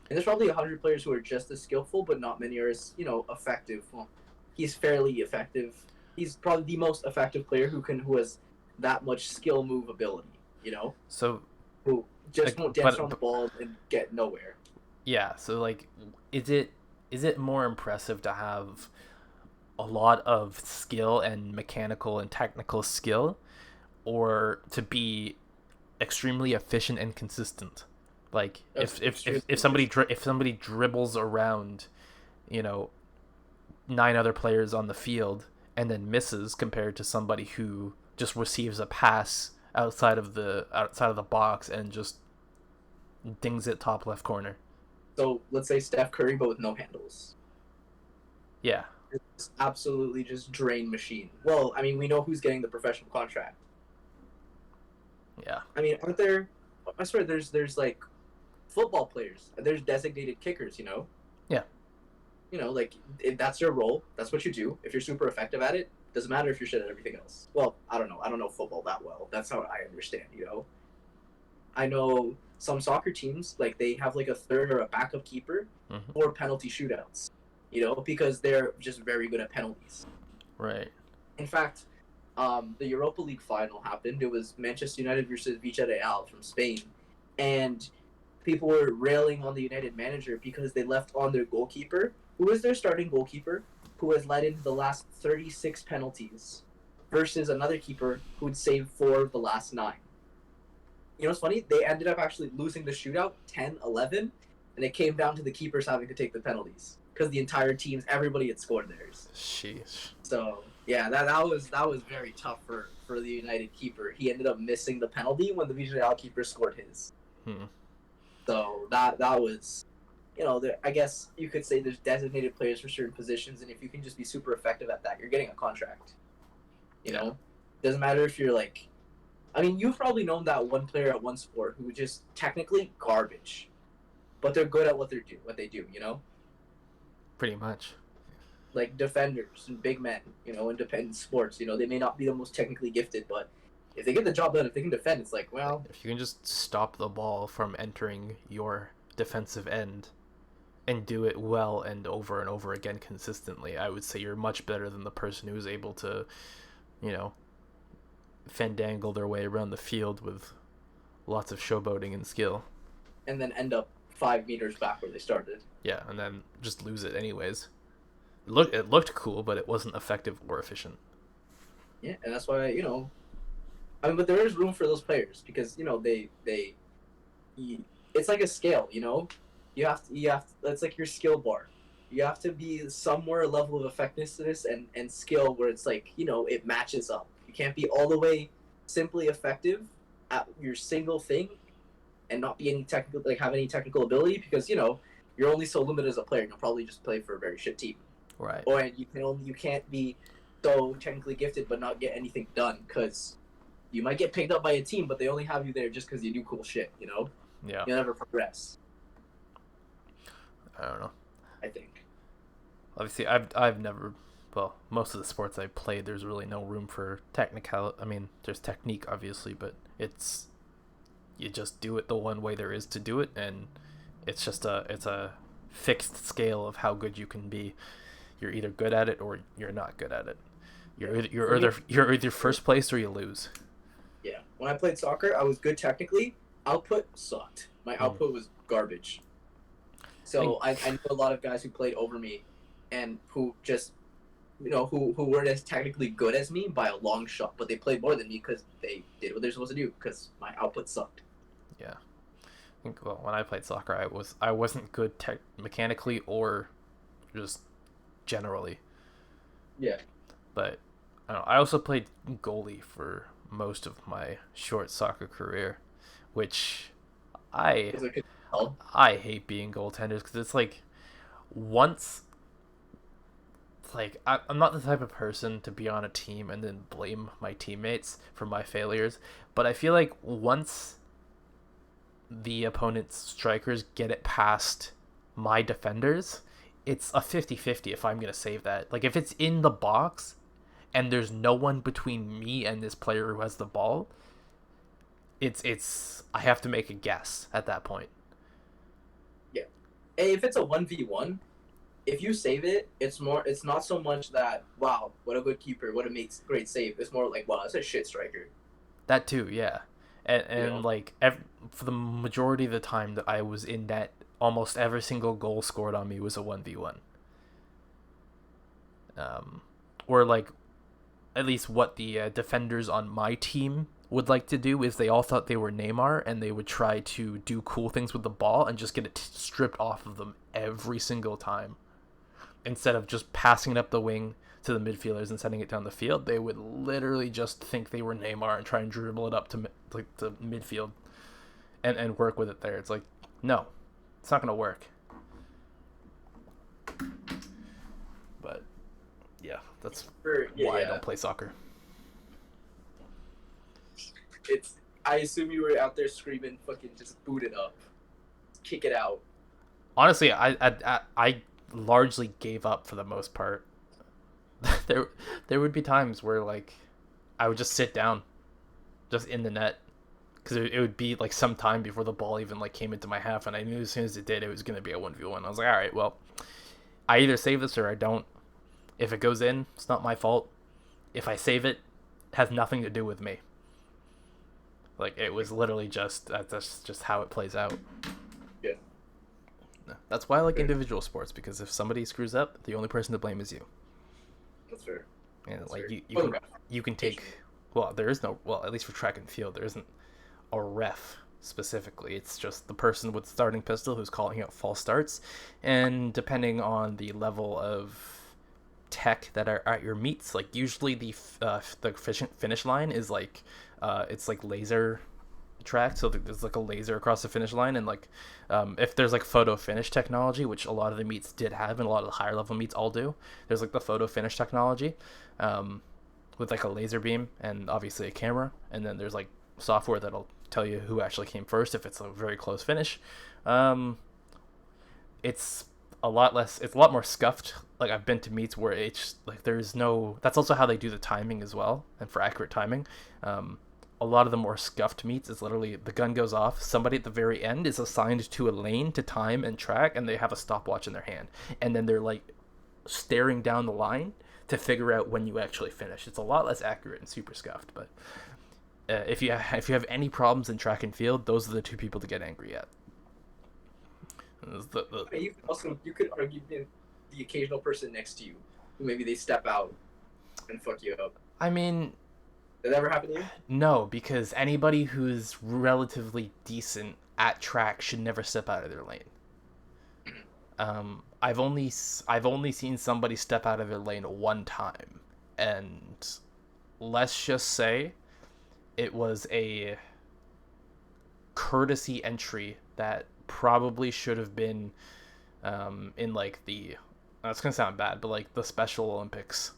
And there's probably 100 players who are just as skillful, but not many are as effective. Well, he's fairly effective. He's probably the most effective player who has that much skill move ability. So Who just like, won't dance around the ball and get nowhere. yeah. So like, is it more impressive to have a lot of skill and mechanical and technical skill, or to be extremely efficient and consistent? Like That's if extremely somebody efficient. if somebody dribbles around, you know, nine other players on the field and then misses compared to somebody who just receives a pass outside of the box and just dings it top left corner. So let's say Steph Curry, but with no handles. Yeah. It's absolutely just drain machine. Well, I mean, we know who's getting the professional contract. Yeah. I mean, aren't there? I swear, there's like football players. There's designated kickers. Yeah. Like if that's your role. That's what you do. If you're super effective at it, doesn't matter if you're shit at everything else. Well, I don't know. I don't know football that well. That's how I understand. I know some soccer teams like they have like a third or a backup keeper Hmm. for penalty shootouts. Because they're just very good at penalties. Right. In fact, the Europa League final happened. It was Manchester United versus Villarreal from Spain, and people were railing on the United manager because they left on their goalkeeper, who is their starting goalkeeper, who has let in the last 36 penalties, versus another keeper who'd saved 4 of the last 9. What's funny? They ended up actually losing the shootout 10-11, and it came down to the keepers having to take the penalties because the entire teams, everybody had scored theirs. Sheesh. So yeah, that was very tough for the United keeper. He ended up missing the penalty when the Villarreal keeper scored his. Hmm. So that was, I guess you could say there's designated players for certain positions, and if you can just be super effective at that, you're getting a contract. Yeah. Doesn't matter if you're like, I mean, you've probably known that one player at one sport who just technically garbage, but they're good at what they do. Pretty much. like defenders and big men, independent sports. They may not be the most technically gifted, but if they get the job done, if they can defend, it's like, well, If you can just stop the ball from entering your defensive end and do it well and over again consistently, I would say you're much better than the person who's able to, you know, fandangle their way around the field with lots of showboating and skill. and then end up 5 meters back where they started. Yeah, and then just lose it anyways. It looked cool, but it wasn't effective or efficient. Yeah, and that's why I mean, but there is room for those players because it's like a scale. You have to, it's like your skill bar. You have to be somewhere level of effectiveness and skill where it's like it matches up. You can't be all the way simply effective at your single thing and not be any technical have any technical ability because you're only so limited as a player. You'll probably just play for a very shit team. Right. Or you can't be so technically gifted but not get anything done because you might get picked up by a team, but they only have you there just because you do cool shit. Yeah. You'll never progress. I don't know. I think. Obviously, I've never. Well, most of the sports I played, there's really no room for technical. I mean, there's technique, obviously, but you just do it the one way there is to do it, and it's a fixed scale of how good you can be. You're either good at it or you're not good at it. You're either first place or you lose. Yeah. When I played soccer, I was good technically. Output sucked. My output was garbage. So I know a lot of guys who played over me, and who just who weren't as technically good as me by a long shot, but they played more than me because they did what they're supposed to do because my output sucked. Yeah. I think, well, when I played soccer, I wasn't good mechanically or just generally. Yeah. But I don't know, I also played goalie for most of my short soccer career, which I Because I could tell. I hate being goaltenders because it's like once it's like I'm not the type of person to be on a team and then blame my teammates for my failures, but I feel like once the opponent's strikers get it past my defenders, it's a 50-50 if I'm going to save that. Like if it's in the box and there's no one between me and this player who has the ball, it's I have to make a guess at that point. Yeah. Hey, if it's a 1v1, if you save it, it's not so much that wow, what a good keeper, what a great save. It's more like wow, that's a shit striker. That too, yeah. And like for the majority of the time that I was in net, almost every single goal scored on me was a 1v1. Or like at least what the defenders on my team would like to do is they all thought they were Neymar and they would try to do cool things with the ball and just get it stripped off of them every single time. Instead of just passing it up the wing to the midfielders and sending it down the field, they would literally just think they were Neymar and try and dribble it up to midfield and work with it there. It's like, no, it's not going to work. But yeah, that's why I don't play soccer. I assume you were out there screaming, fucking just boot it up, kick it out. Honestly, I largely gave up for the most part. there would be times where like I would just sit down, just in the net, because it would be like some time before the ball even like came into my half, and I knew as soon as it did, it was gonna be a 1v1. I was like, all right, well, I either save this or I don't. If it goes in, it's not my fault. If I save it, it has nothing to do with me. Like it was literally that's just how it plays out. Yeah. That's why I like individual sports, because if somebody screws up, the only person to blame is you. That's fair. And That's like fair. you can take, well, there is no, well, at least for track and field, there isn't a ref specifically. It's just the person with the starting pistol who's calling out false starts, and depending on the level of tech that are at your meets, like usually the finish line is like it's like laser track, so there's like a laser across the finish line, and like if there's like photo finish technology, which a lot of the meets did have and a lot of the higher level meets all do, there's like the photo finish technology with like a laser beam and obviously a camera, and then there's like software that'll tell you who actually came first if it's a very close finish. It's a lot less. It's a lot more scuffed. Like I've been to meets where it's like there's no. That's also how they do the timing as well, and for accurate timing. A lot of the more scuffed meets is literally the gun goes off. Somebody at the very end is assigned to a lane to time and track, and they have a stopwatch in their hand, and then they're like staring down the line to figure out when you actually finish. It's a lot less accurate and super scuffed, but if you have any problems in track and field, those are the two people to get angry at. You could argue the occasional person next to you who maybe they step out and fuck you up. I mean, Did that ever happen to you? no, because anybody who's relatively decent at track should never step out of their lane. I've only seen somebody step out of their lane one time, and let's just say it was a courtesy entry that probably should have been in like the that's gonna sound bad, but like the Special Olympics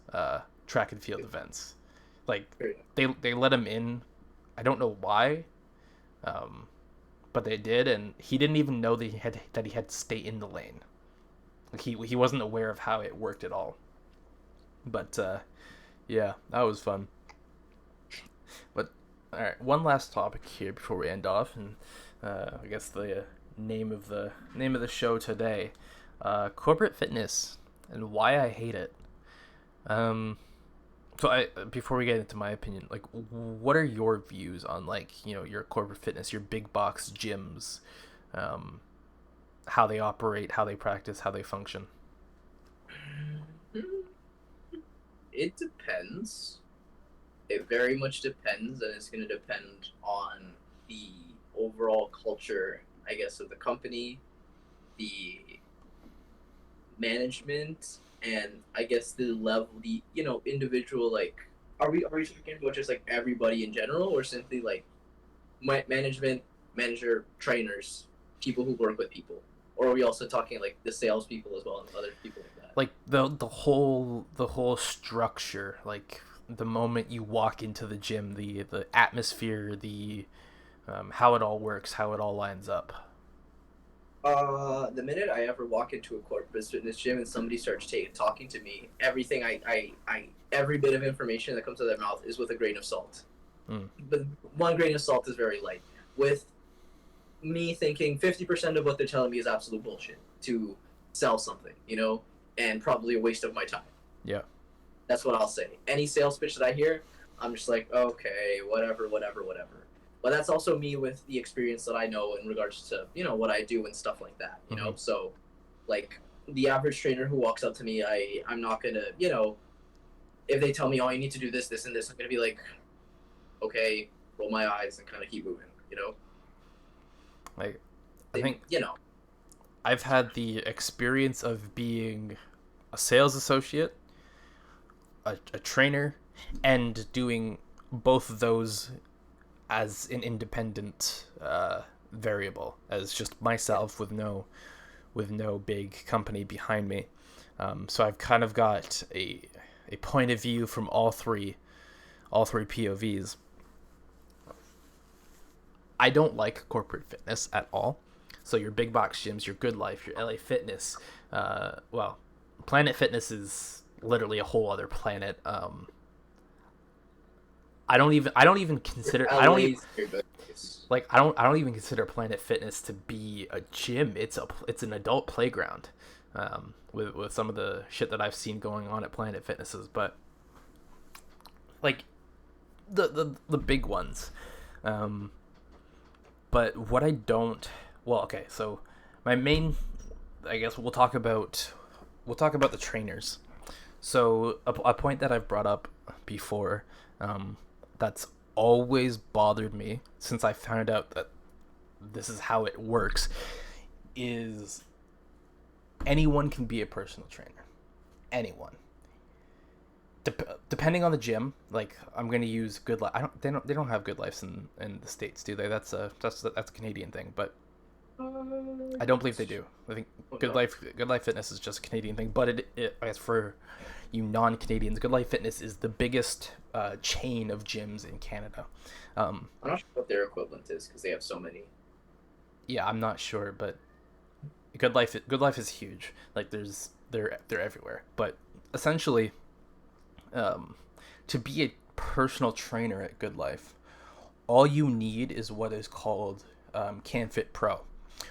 track and field events. Like they let him in. I don't know why, but they did, and he didn't even know that he had to stay in the lane. Like he wasn't aware of how it worked at all. But yeah, that was fun. But all right, one last topic here before we end off, and I guess the name of the show today, corporate fitness and why I hate it. So I before we get into my opinion, like what are your views on like your corporate fitness, your big box gyms, how they operate, how they practice, how they function? It depends. It very much depends, and it's going to depend on the overall culture, I guess, of the company, the management, and I guess the level, the individual. Like, are we talking about just like everybody in general, or simply like management, manager, trainers, people who work with people, or are we also talking like the salespeople as well and other people like that? Like the whole structure, like the moment you walk into the gym, the atmosphere, the how it all works, how it all lines up. The minute I ever walk into a corporate fitness gym and somebody starts talking to me, everything every bit of information that comes out of their mouth is with a grain of salt. Mm. But one grain of salt is very light. With me thinking 50% of what they're telling me is absolute bullshit to sell something, and probably a waste of my time. Yeah. That's what I'll say. Any sales pitch that I hear, I'm just like, okay, whatever. But that's also me with the experience that I know in regards to, what I do and stuff like that, Mm-hmm. So, like, the average trainer who walks up to me, I'm not going to, if they tell me, oh, you need to do this, this, and this, I'm going to be like, okay, roll my eyes and kind of keep moving. Like, I think you know. I've had the experience of being a sales associate, a trainer, and doing both of those as an independent variable, as just myself with no big company behind me. So I've kind of got a point of view from all three POVs. I don't like corporate fitness at all. So your big box gyms, your Good Life, your LA Fitness, well, Planet Fitness is literally a whole other planet. I don't even consider I don't even consider Planet Fitness to be a gym. It's an adult playground, with some of the shit that I've seen going on at Planet Fitnesses, but like the big ones. But what I don't, well, okay, so my main, I guess we'll talk about the trainers. So a point that I've brought up before, that's always bothered me since I found out that this is how it works, is anyone can be a personal trainer. Anyone. Depending on the gym, like I'm gonna use Good Life. They don't have Good Lives in the States, do they? That's a Canadian thing, but I don't believe they do. I think Good Life Fitness is just a Canadian thing, but it I guess for you non-Canadians, Good Life Fitness is the biggest chain of gyms in Canada. I'm not sure what their equivalent is because they have so many. Yeah, I'm not sure, but Good Life is huge. Like they're everywhere. But essentially, um, to be a personal trainer at Good Life, all you need is what is called CanFit Pro,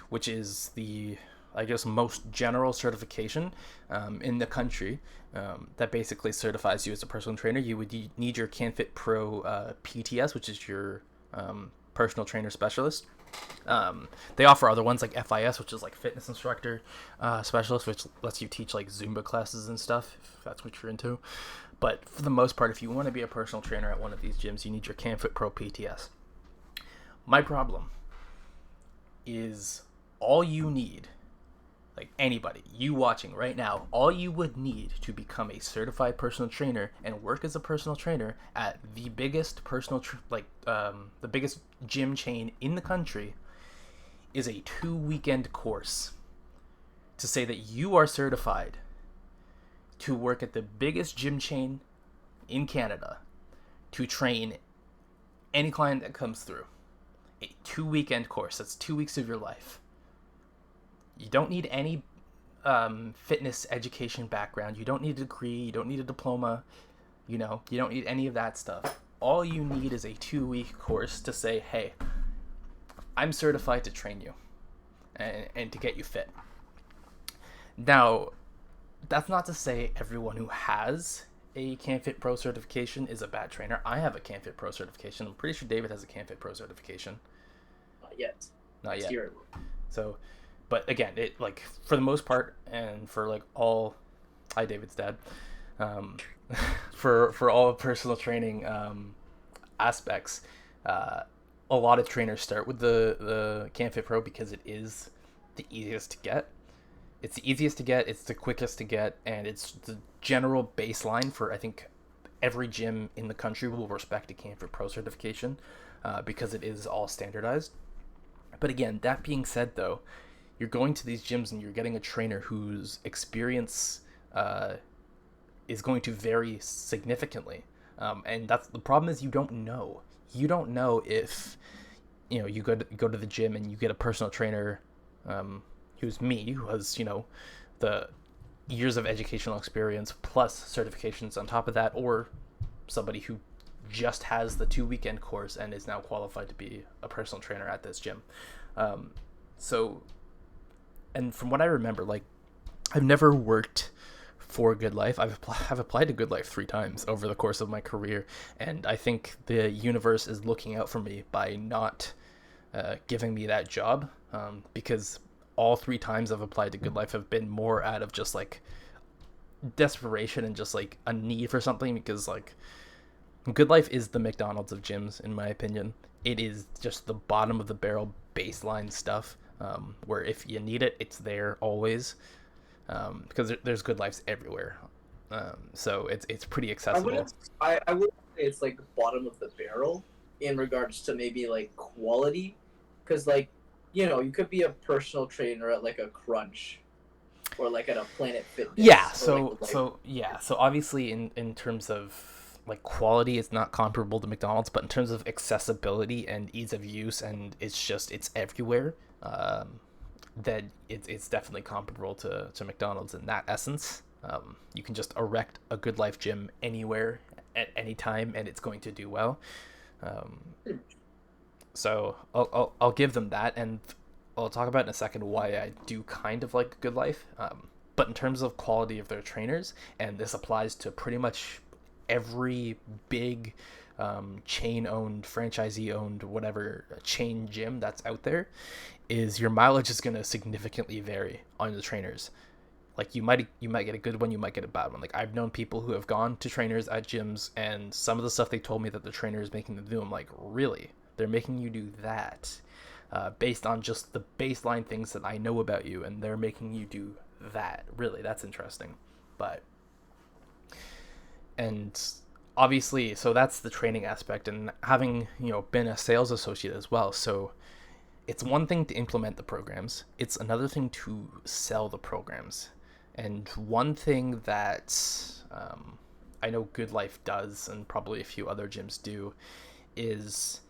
which is the, I guess, most general certification in the country that basically certifies you as a personal trainer. You would need your CanFit Pro PTS, which is your personal trainer specialist. They offer other ones like FIS, which is like fitness instructor specialist, which lets you teach like Zumba classes and stuff if that's what you're into. But for the most part, if you want to be a personal trainer at one of these gyms, you need your CanFit Pro PTS. My problem is all you need, like anybody, you watching right now, all you would need to become a certified personal trainer and work as a personal trainer at the biggest the biggest gym chain in the country is a 2-weekend course to say that you are certified to work at the biggest gym chain in Canada to train any client that comes through. A 2-weekend course. That's 2 weeks of your life. You don't need any fitness education background. You don't need a degree. You don't need a diploma. You don't need any of that stuff. All you need is a 2-week course to say, hey, I'm certified to train you and to get you fit. Now, that's not to say everyone who has a CanFit Pro certification is a bad trainer. I have a CanFit Pro certification. I'm pretty sure David has a CanFit Pro certification. Not yet. Not yet. Here. So, but again, it like for the most part, and for like all, hi David's dad, for all personal training aspects, a lot of trainers start with the CanFit Pro because it is the easiest to get. It's the easiest to get, it's the quickest to get, and it's the general baseline for, I think, every gym in the country will respect a CanFit Pro certification because it is all standardized. But again, that being said, though, you're going to these gyms and you're getting a trainer whose experience is going to vary significantly. And that's the problem is you don't know. You don't know if, you go to the gym and you get a personal trainer who's me, who has, the years of educational experience plus certifications on top of that, or somebody who just has the 2-weekend course and is now qualified to be a personal trainer at this gym. And from what I remember, like, I've never worked for Good Life. I've applied to Good Life 3 times over the course of my career, and I think the universe is looking out for me by not giving me that job, because all 3 times I've applied to Good Life have been more out of just like desperation and just like a need for something, because like Good Life is the McDonald's of gyms, in my opinion. It is just the bottom of the barrel baseline stuff, where if you need it, it's there always, because there's Good Lives everywhere. So it's pretty accessible. I would say it's like the bottom of the barrel in regards to maybe like quality, because like, you could be a personal trainer at like a Crunch or like at a Planet Fitness. Yeah, so obviously in terms of like quality, it's not comparable to McDonald's, but in terms of accessibility and ease of use, and it's everywhere, that it's definitely comparable to McDonald's in that essence. You can just erect a Good Life gym anywhere at any time and it's going to do well. So I'll give them that, and I'll talk about in a second why I do kind of like Good Life. But in terms of quality of their trainers, and this applies to pretty much every big chain-owned, franchisee-owned, whatever chain gym that's out there, is your mileage is going to significantly vary on the trainers. Like you might get a good one, you might get a bad one. Like I've known people who have gone to trainers at gyms, and some of the stuff they told me that the trainer is making them do, I'm like, really? They're making you do that based on just the baseline things that I know about you, and they're making you do that? Really? That's interesting. And obviously, so that's the training aspect, and having been a sales associate as well. So it's one thing to implement the programs, it's another thing to sell the programs. And one thing that I know Good Life does, and probably a few other gyms do, is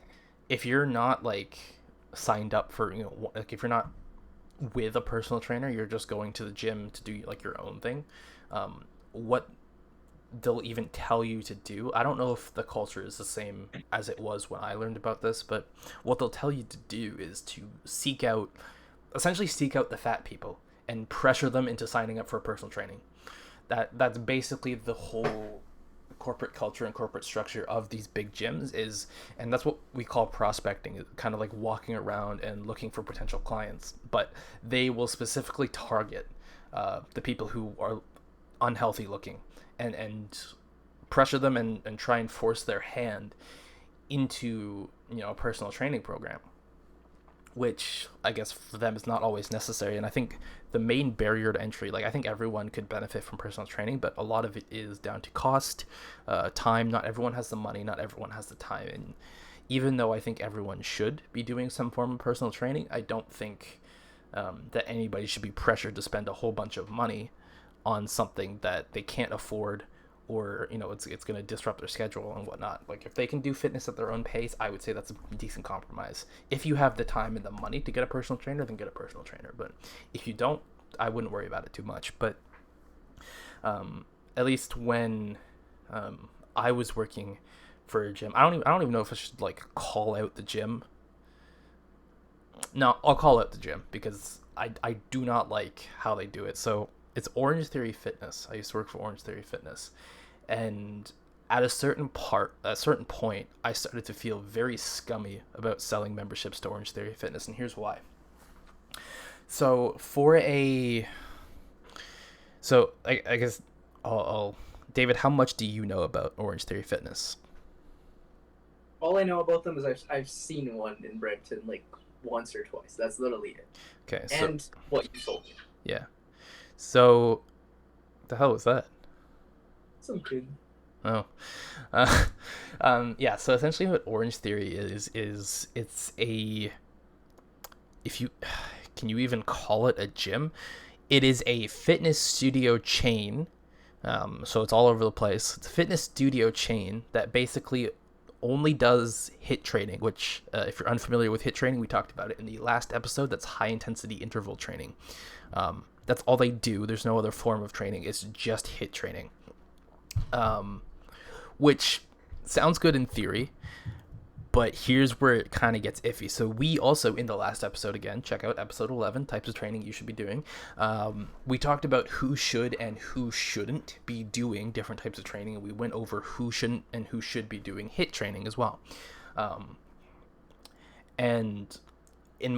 if you're not like signed up for, like if you're not with a personal trainer, you're just going to the gym to do like your own thing. What they'll even tell you to do, I don't know if the culture is the same as it was when I learned about this, but what they'll tell you to do is to essentially seek out the fat people and pressure them into signing up for personal training. That's basically the whole corporate culture and corporate structure of these big gyms is, and that's what we call prospecting, kind of like walking around and looking for potential clients, but they will specifically target the people who are unhealthy looking and pressure them and try and force their hand into, a personal training program, which I guess for them is not always necessary. And I think the main barrier to entry, like I think everyone could benefit from personal training, but a lot of it is down to cost, time. Not everyone has the money, not everyone has the time. And even though I think everyone should be doing some form of personal training, I don't think that anybody should be pressured to spend a whole bunch of money on something that they can't afford, or it's going to disrupt their schedule and whatnot. Like if they can do fitness at their own pace, I would say that's a decent compromise. If you have the time and the money to get a personal trainer, then get a personal trainer. But if you don't, I wouldn't worry about it too much. But at least when I was working for a gym, I don't even know if I should like call out the gym. No, I'll call out the gym because I do not like how they do it. So it's Orange Theory Fitness. I used to work for Orange Theory Fitness, and at a certain point, I started to feel very scummy about selling memberships to Orange Theory Fitness, and here's why. So I guess I'll David, how much do you know about Orange Theory Fitness? All I know about them is I've seen one in Brampton like once or twice. That's literally it. Okay, so And what you told me. yeah, so the hell was that? Some kid. Oh, yeah. So essentially, what Orange Theory is it's a, if you can you even call it a gym? It is a fitness studio chain. So it's all over the place. It's a fitness studio chain that basically only does HIIT training, which, if you're unfamiliar with HIIT training, we talked about it in the last episode. That's high intensity interval training. That's all they do. There's no other form of training. It's just HIIT training. Which sounds good in theory, but here's where it kind of gets iffy. So we also, in the last episode, again, check out episode 11, types of training you should be doing. We talked about who should and who shouldn't be doing different types of training, and we went over who shouldn't and who should be doing HIIT training as well. And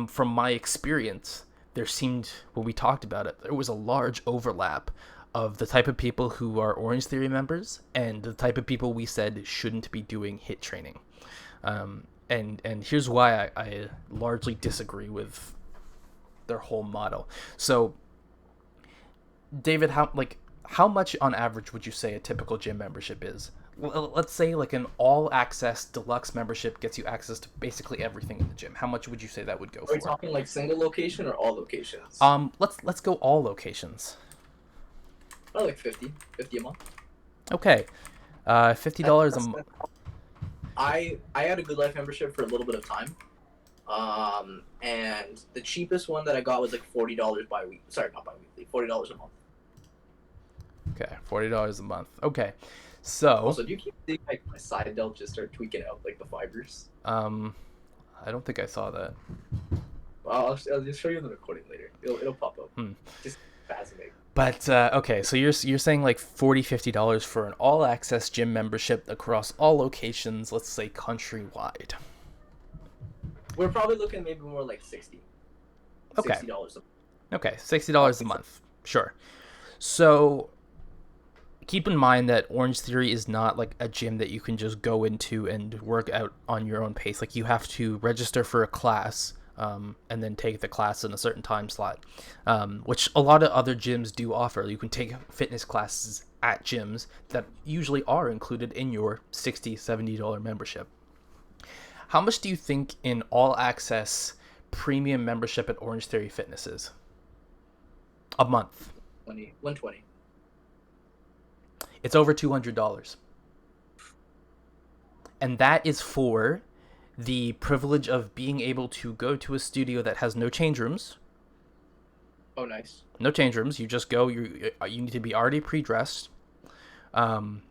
from my experience, there seemed, when we talked about it, there was a large overlap of the type of people who are Orange Theory members and the type of people we said shouldn't be doing HIIT training. And here's why I largely disagree with their whole model. So, David, how much on average would you say a typical gym membership is? Let's say like an all-access deluxe membership gets you access to basically everything in the gym. How much would you say that would go for? Are we talking like single location or all locations? Let's go all locations. Probably like 50 a month. Okay, $50 a month. I had a Good Life membership for a little bit of time, and the cheapest one that I got was like $40 bi-weekly. Sorry, not bi-weekly. $40 a month. Okay, $40 a month. Okay, so. Also, do you keep seeing like my side delt just start tweaking out like the fibers? I don't think I saw that. Well, I'll just show you in the recording later. It'll pop up. Just fascinating. But okay, so you're saying like $50 for an all-access gym membership across all locations, let's say countrywide. We're probably looking maybe more like 60. Okay. $60 a month. Okay, $60 a month. Sure. So keep in mind that Orange Theory is not like a gym that you can just go into and work out on your own pace. Like you have to register for a class. And then take the class in a certain time slot, which a lot of other gyms do offer. You can take fitness classes at gyms that usually are included in your $60, $70 membership. How much do you think an all-access premium membership at Orange Theory Fitness is? A month. $120. It's over $200. And that is for the privilege of being able to go to a studio that has no change rooms, Oh, nice. No change rooms. You just go. You need to be already pre-dressed.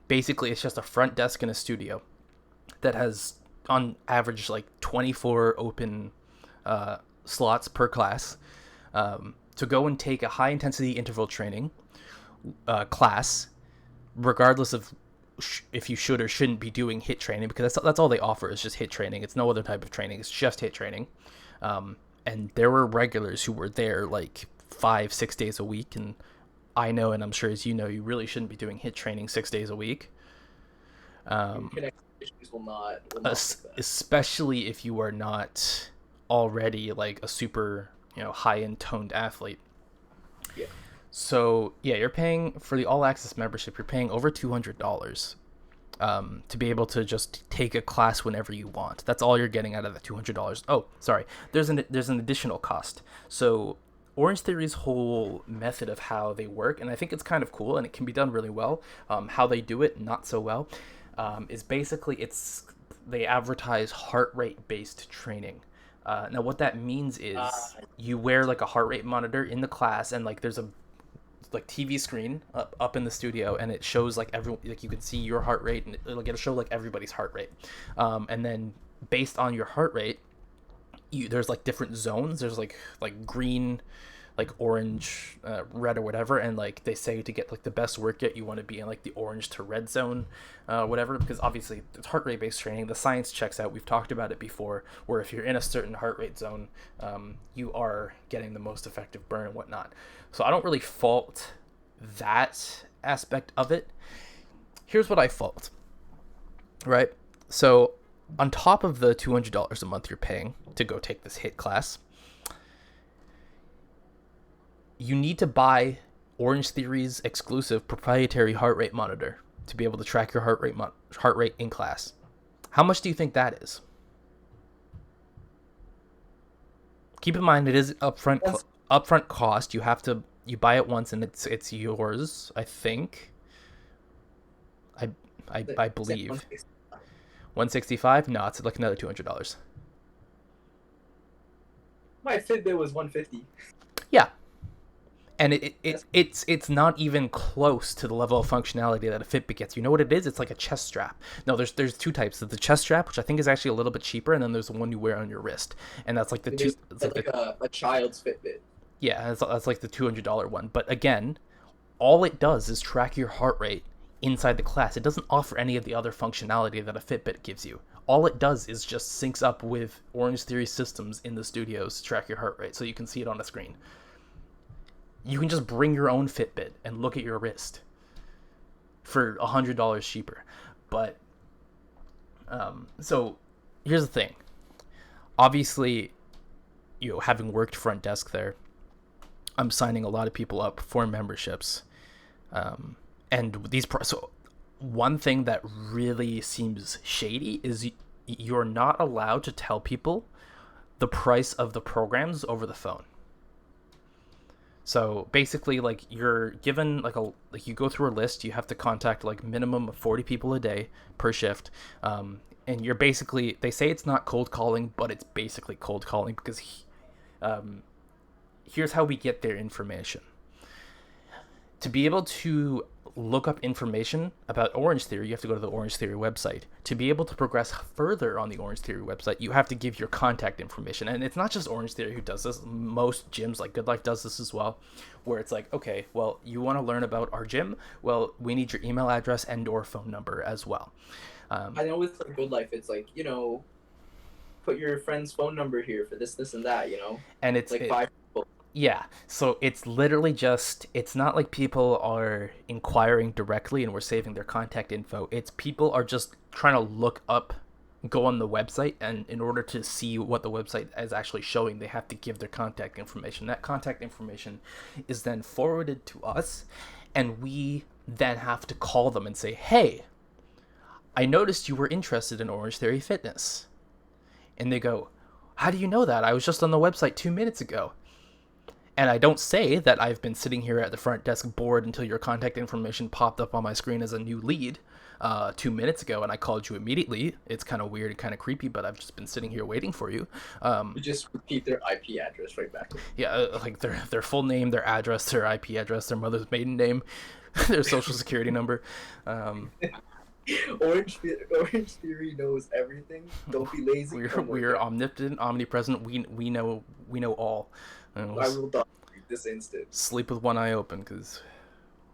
Basically, it's just a front desk in a studio that has, on average, like 24 open slots per class, to go and take a high intensity interval training class, regardless of if you should or shouldn't be doing hit training, because that's all they offer is just hit training. It's no other type of training. It's just hit training. And there were regulars who were there like 5-6 days a week, and I know, and I'm sure as you know, you really shouldn't be doing hit training 6 days a week. Your connection issues will not fix that. Especially if you are not already like a super, high end toned athlete. Yeah. So yeah, you're paying for the all access membership. You're paying over $200 to be able to just take a class whenever you want. That's all you're getting out of the $200. Oh, sorry. There's an additional cost. So Orange Theory's whole method of how they work, and I think it's kind of cool, and it can be done really well. How they do it, not so well, is basically they advertise heart rate based training. Now, what that means is you wear like a heart rate monitor in the class, and like there's a like TV screen up in the studio, and it shows like like you can see your heart rate, and it'll show like everybody's heart rate, and then based on your heart rate, there's like different zones. There's like green, like orange, red, or whatever, and like they say to get like the best workout, you want to be in like the orange to red zone, whatever, because obviously it's heart rate based training. The science checks out. We've talked about it before, where if you're in a certain heart rate zone, you are getting the most effective burn and whatnot. So I don't really fault that aspect of it. Here's what I fault, right? So on top of the $200 a month you're paying to go take this hit class, you need to buy Orange Theory's exclusive proprietary heart rate monitor to be able to track your heart rate in class. How much do you think that is? Keep in mind it is upfront cost. You buy it once and it's yours, I think. I believe. 165? No, it's like another $200. My Fitbit was 150. Yeah. And it's not even close to the level of functionality that a Fitbit gets. You know what it is? It's like a chest strap. No, there's two types. There's the chest strap, which I think is actually a little bit cheaper, and then there's the one you wear on your wrist, and that's like the two. It's like a child's Fitbit. Yeah, that's like the $200 one. But again, all it does is track your heart rate inside the class. It doesn't offer any of the other functionality that a Fitbit gives you. All it does is just syncs up with Orange Theory systems in the studios to track your heart rate, so you can see it on a screen. You can just bring your own Fitbit and look at your wrist for $100 cheaper. But so here's the thing. Obviously, having worked front desk there, I'm signing a lot of people up for memberships, and so one thing that really seems shady is you're not allowed to tell people the price of the programs over the phone. So basically, like, you're given like you go through a list. You have to contact like minimum of 40 people a day per shift, and you're basically, they say it's not cold calling, but it's basically cold calling, because here's how we get their information. To be able to look up information about Orange Theory, you have to go to the Orange Theory website. To be able to progress further on the Orange Theory website, you have to give your contact information. And it's not just Orange Theory who does this. Most gyms, like Good Life, does this as well, where it's like, okay, well, you want to learn about our gym? Well, we need your email address and or phone number as well. I know with like Good Life, it's like, put your friend's phone number here for this, and that, And it's like 5 people. Yeah, so it's literally just, it's not like people are inquiring directly and we're saving their contact info. It's people are just trying to look up, go on the website, and in order to see what the website is actually showing, they have to give their contact information. That contact information is then forwarded to us, and we then have to call them and say, hey, I noticed you were interested in Orange Theory Fitness. And they go, how do you know that? I was just on the website 2 minutes ago. And I don't say that I've been sitting here at the front desk bored until your contact information popped up on my screen as a new lead 2 minutes ago, and I called you immediately. It's kind of weird and kind of creepy, but I've just been sitting here waiting for you. You just repeat their IP address right back to me. Yeah, like their full name, their address, their IP address, their mother's maiden name, their social security number. Orange Theory knows everything. Don't be lazy. We're omnipotent, omnipresent. We know all. I will die this instant. Sleep with one eye open, because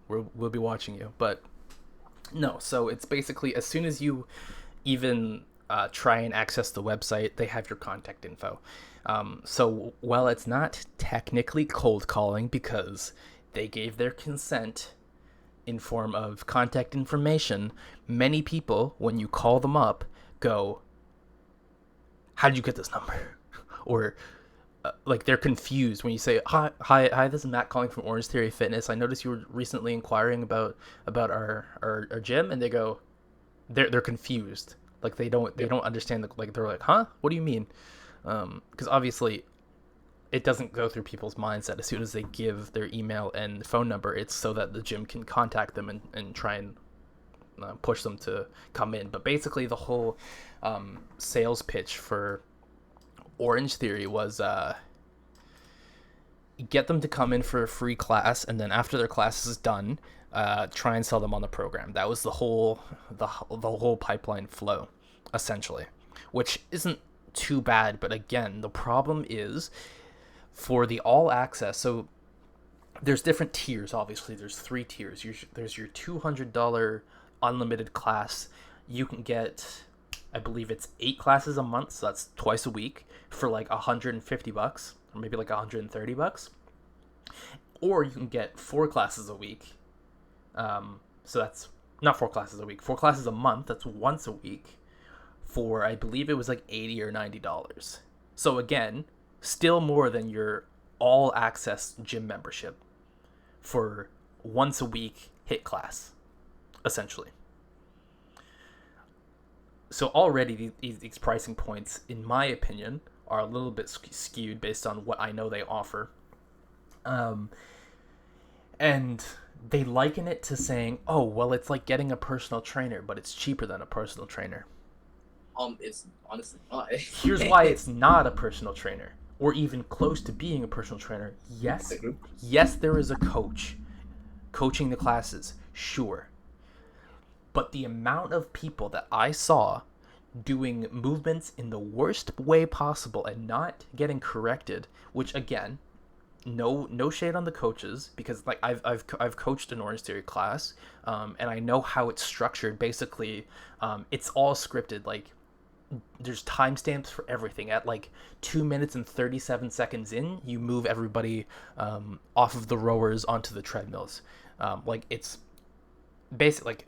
we'll be watching you. But no, so it's basically as soon as you even try and access the website, they have your contact info. So while it's not technically cold calling because they gave their consent in form of contact information, many people, when you call them up, go, "How did you get this number?" Or like they're confused when you say, hi, this is Matt calling from Orange Theory Fitness. I noticed you were recently inquiring about our gym, and they go, they're confused. Like they don't understand. Like they're like, huh? What do you mean? Because obviously, it doesn't go through people's minds that as soon as they give their email and phone number, it's so that the gym can contact them and try and push them to come in. But basically, the whole sales pitch for Orange Theory was get them to come in for a free class, and then after their class is done, try and sell them on the program. That was the whole pipeline flow, essentially, which isn't too bad. But again, the problem is for the all access. So there's different tiers. Obviously, there's 3 tiers. There's your $200 unlimited class. You can get, I believe it's 8 classes a month, so that's twice a week for like $150 or maybe like $130. Or you can get 4 classes a week. So that's not 4 classes a week, 4 classes a month. That's once a week for, I believe it was like $80 or $90. So again, still more than your all access gym membership for once a week HIIT class, essentially. So already these pricing points, in my opinion, are a little bit skewed based on what I know they offer. And they liken it to saying, oh, well, it's like getting a personal trainer, but it's cheaper than a personal trainer. It's honestly not. Here's why it's not a personal trainer, or even close to being a personal trainer. Yes, there is a coach coaching the classes, sure. But the amount of people that I saw doing movements in the worst way possible and not getting corrected, which again, no shade on the coaches, because like I've coached an Orange Theory class, and I know how it's structured. Basically, it's all scripted. Like there's timestamps for everything. At like 2 minutes and 37 seconds in, you move everybody off of the rowers onto the treadmills. Like it's basic, like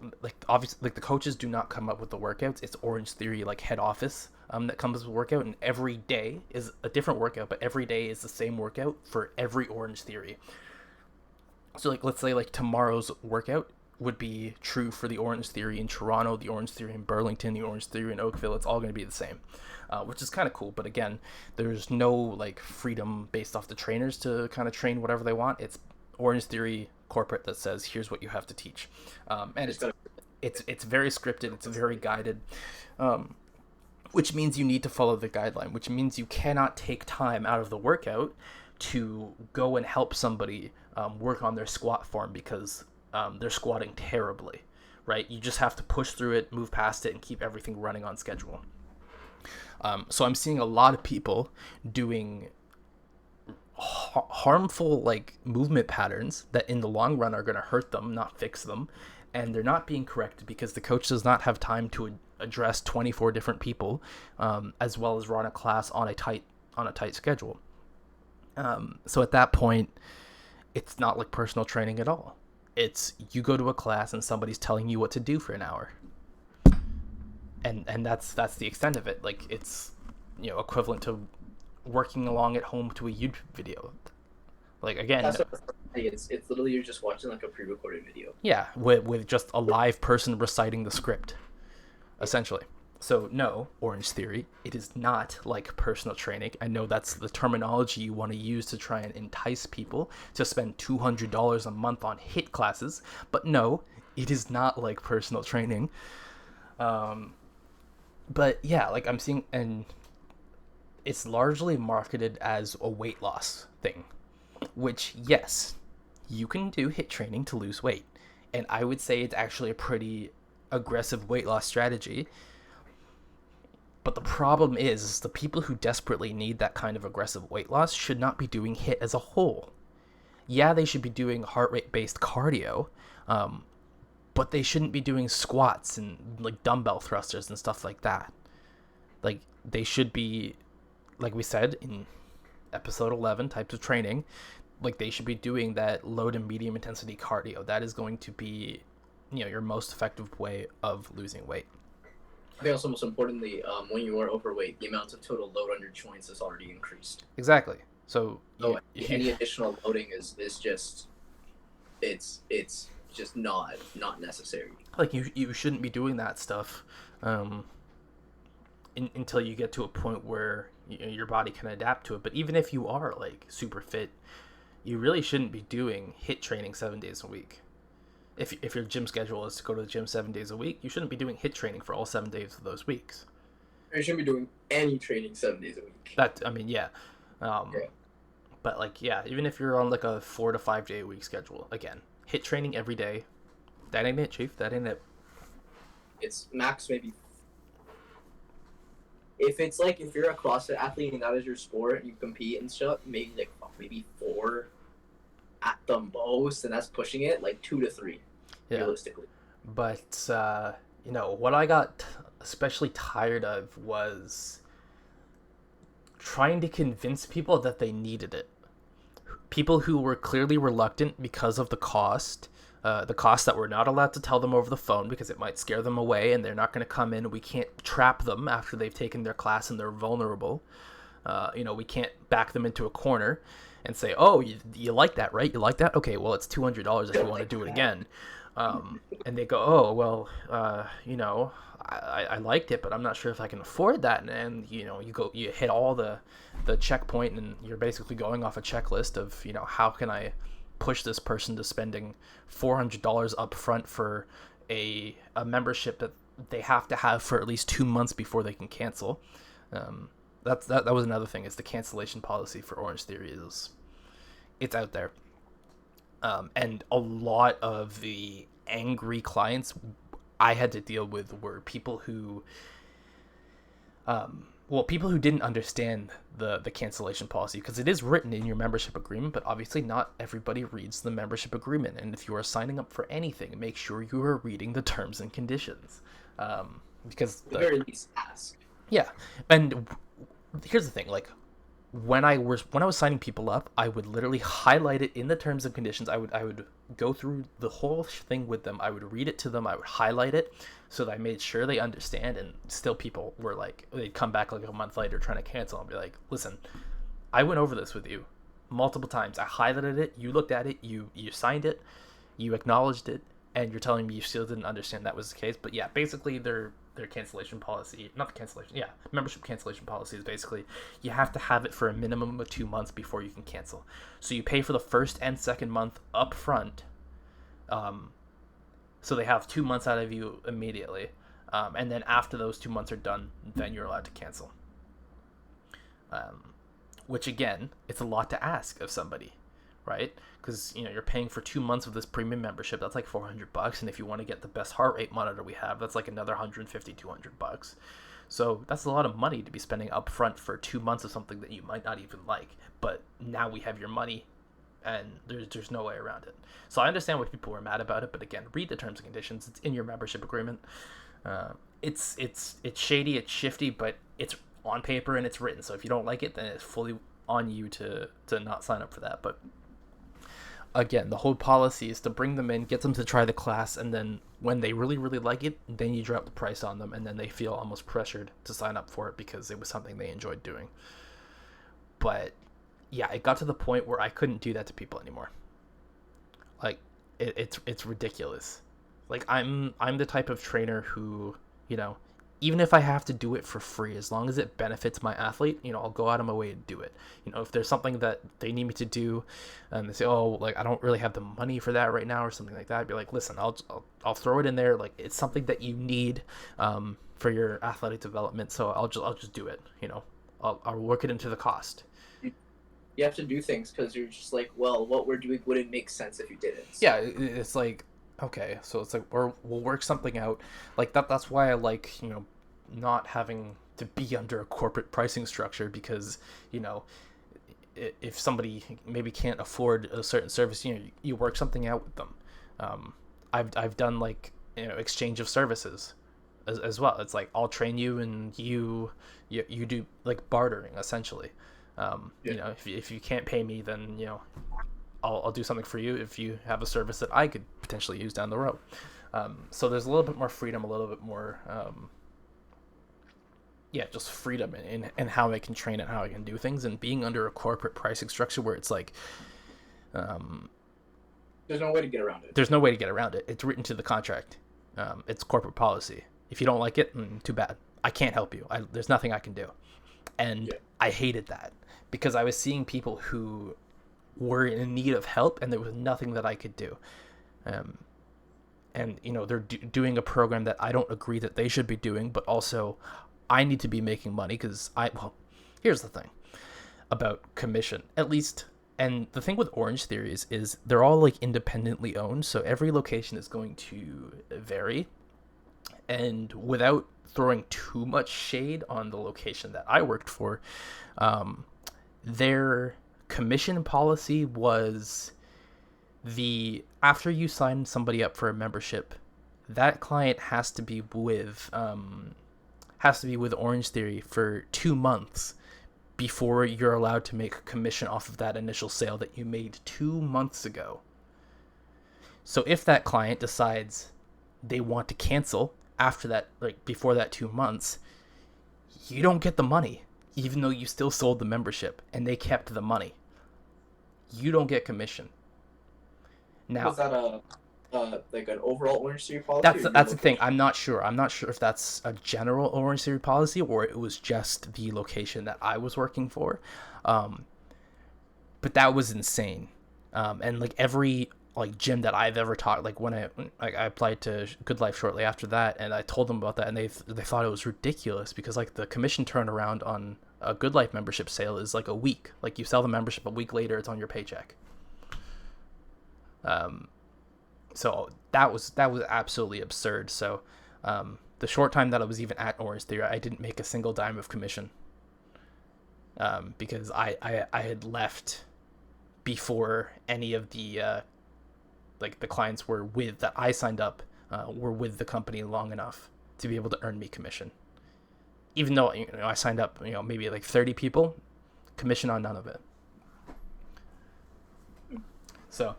obviously, like the coaches do not come up with the workouts. It's Orange Theory like head office that comes with a workout, and every day is a different workout, but every day is the same workout for every Orange Theory. So like let's say like tomorrow's workout would be true for the Orange Theory in Toronto, the Orange Theory in Burlington, the Orange Theory in Oakville. It's all going to be the same, which is kind of cool. But again, there's no like freedom based off the trainers to kind of train whatever they want. It's Orange Theory corporate that says here's what you have to teach, and it's very scripted. It's very guided, which means you need to follow the guideline. Which means you cannot take time out of the workout to go and help somebody work on their squat form because they're squatting terribly, right? You just have to push through it, move past it, and keep everything running on schedule. So I'm seeing a lot of people doing harmful like movement patterns that in the long run are going to hurt them, not fix them, and they're not being corrected because the coach does not have time to address 24 different people, as well as run a class on a tight schedule. So at that point, it's not like personal training at all. It's you go to a class and somebody's telling you what to do for an hour, and that's the extent of it. Like it's equivalent to working along at home to a YouTube video. Like again, that's what it's literally you're just watching like a pre-recorded video. Yeah, with just a live person reciting the script, essentially. So no, Orange Theory, it is not like personal training. I know that's the terminology you want to use to try and entice people to spend $200 a month on HIIT classes, but no, it is not like personal training. Um, but yeah, like I'm seeing, and it's largely marketed as a weight loss thing, which, yes, you can do HIIT training to lose weight. And I would say it's actually a pretty aggressive weight loss strategy. But the problem is the people who desperately need that kind of aggressive weight loss should not be doing HIIT as a whole. Yeah, they should be doing heart rate based cardio, um, but they shouldn't be doing squats and like dumbbell thrusters and stuff like that. Like they should be, like we said in episode 11, types of training, like they should be doing that low to medium intensity cardio. That is going to be, your most effective way of losing weight. I think also most importantly, when you are overweight, the amount of total load on your joints is already increased. Exactly. So Any additional loading is just it's just not necessary. like you shouldn't be doing that stuff um, until you get to a point where your body can adapt to it. But even if you are like super fit, you really shouldn't be doing HIIT training 7 days a week. If your gym schedule is to go to the gym 7 days a week, you shouldn't be doing HIIT training for all 7 days of those weeks. You shouldn't be doing any training 7 days a week. That, I mean, yeah. Yeah. But like, yeah, even if you're on like a 4 to 5 day a week schedule, again, HIIT training every day. That ain't it, Chief. That ain't it. It's max maybe. If you're a CrossFit athlete and that is your sport and you compete and stuff, maybe 4 at the most, and that's pushing it, like 2 to 3, realistically. But what I got especially tired of was trying to convince people that they needed it. People who were clearly reluctant because of the cost that we're not allowed to tell them over the phone because it might scare them away and they're not going to come in. We can't trap them after they've taken their class and they're vulnerable. We can't back them into a corner and say, oh, you like that, right? You like that? Okay, well, it's $200 if you want to do it again. And they go, oh, well, I liked it, but I'm not sure if I can afford that. And you hit all the checkpoint and you're basically going off a checklist of, how can I push this person to spending $400 up front for a membership that they have to have for at least 2 months before they can cancel. That was another thing, is the cancellation policy for Orange Theory it's out there. And a lot of the angry clients I had to deal with were people who didn't understand the cancellation policy, because it is written in your membership agreement, but obviously not everybody reads the membership agreement. And if you are signing up for anything, make sure you are reading the terms and conditions. Because at the very least, ask. Yeah, and here's the thing, like when I was signing people up, I would literally highlight it in the terms and conditions. I would go through the whole thing with them. I would read it to them. I would highlight it so that I made sure they understand. And still, people were like, they'd come back like a month later trying to cancel and be like, listen, I went over this with you multiple times. I highlighted it. You looked at it. You signed it. You acknowledged it. And you're telling me you still didn't understand that was the case. But yeah, basically their cancellation policy, not the cancellation, yeah, membership cancellation policy is basically you have to have it for a minimum of 2 months before you can cancel. So you pay for the first and second month up front, so they have 2 months out of you immediately, and then after those 2 months are done, then you're allowed to cancel. Which again, it's a lot to ask of somebody, right? Because you're paying for 2 months of this premium membership. That's like $400, and if you want to get the best heart rate monitor we have, that's like another $150-$200. So that's a lot of money to be spending up front for 2 months of something that you might not even like. But now we have your money, and there's no way around it. So I understand why people were mad about it, but again, read the terms and conditions. It's in your membership agreement. It's shady, it's shifty, but it's on paper and it's written. So if you don't like it, then it's fully on you to not sign up for that. But again, the whole policy is to bring them in, get them to try the class, and then when they really, really like it, then you drop the price on them, and then they feel almost pressured to sign up for it because it was something they enjoyed doing. But yeah, it got to the point where I couldn't do that to people anymore. Like, it's ridiculous. Like, I'm the type of trainer who, even if I have to do it for free, as long as it benefits my athlete, I'll go out of my way to do it. If there's something that they need me to do, and they say, oh, like I don't really have the money for that right now or something like that, I'd be like, listen, I'll throw it in there. Like it's something that you need for your athletic development, so I'll just do it. I'll work it into the cost. You have to do things because you're just like, well, what we're doing wouldn't make sense if you didn't. Yeah, it's like, okay, so it's like we'll work something out. Like that's why I like, not having to be under a corporate pricing structure, because if somebody maybe can't afford a certain service, you work something out with them. I've done like exchange of services as well. It's like I'll train you and you do like bartering essentially. Yeah. If you can't pay me, then I'll do something for you if you have a service that I could potentially use down the road. So there's a little bit more freedom, a little bit more just freedom in how I can train and how I can do things, and being under a corporate pricing structure where it's like There's no way to get around it. there's no way to get around it. It's written to the contract. It's corporate policy. If you don't like it, too bad. I can't help you. There's nothing I can do. And Yeah. I hated that because I was seeing people who were in need of help and there was nothing that I could do. And they're doing a program that I don't agree that they should be doing, but also I need to be making money because here's the thing about commission, at least. And the thing with Orange Theory is they're all like independently owned, so every location is going to vary. And without throwing too much shade on the location that I worked for, their commission policy was after you sign somebody up for a membership, that client has to be with Orange Theory for 2 months before you're allowed to make a commission off of that initial sale that you made 2 months ago. So if that client decides they want to cancel after that, like before that 2 months, you don't get the money, even though you still sold the membership and they kept the money. You don't get commission. Now, Was that like an overall Orange Theory policy? that's the thing. I'm not sure if that's a general Orange Theory policy or it was just the location that I was working for. But that was insane. And like every like gym that I've ever taught, like when I applied to Good Life shortly after that, and I told them about that, and they thought it was ridiculous because like the commission turnaround on a Good Life membership sale is like a week. Like you sell the membership a week later, it's on your paycheck. So that was absolutely absurd. So the short time that I was even at Orange Theory, I didn't make a single dime of commission because I had left before any of the like the clients were with that I signed up were with the company long enough to be able to earn me commission. Even though I signed up maybe like 30 people, commission on none of it. So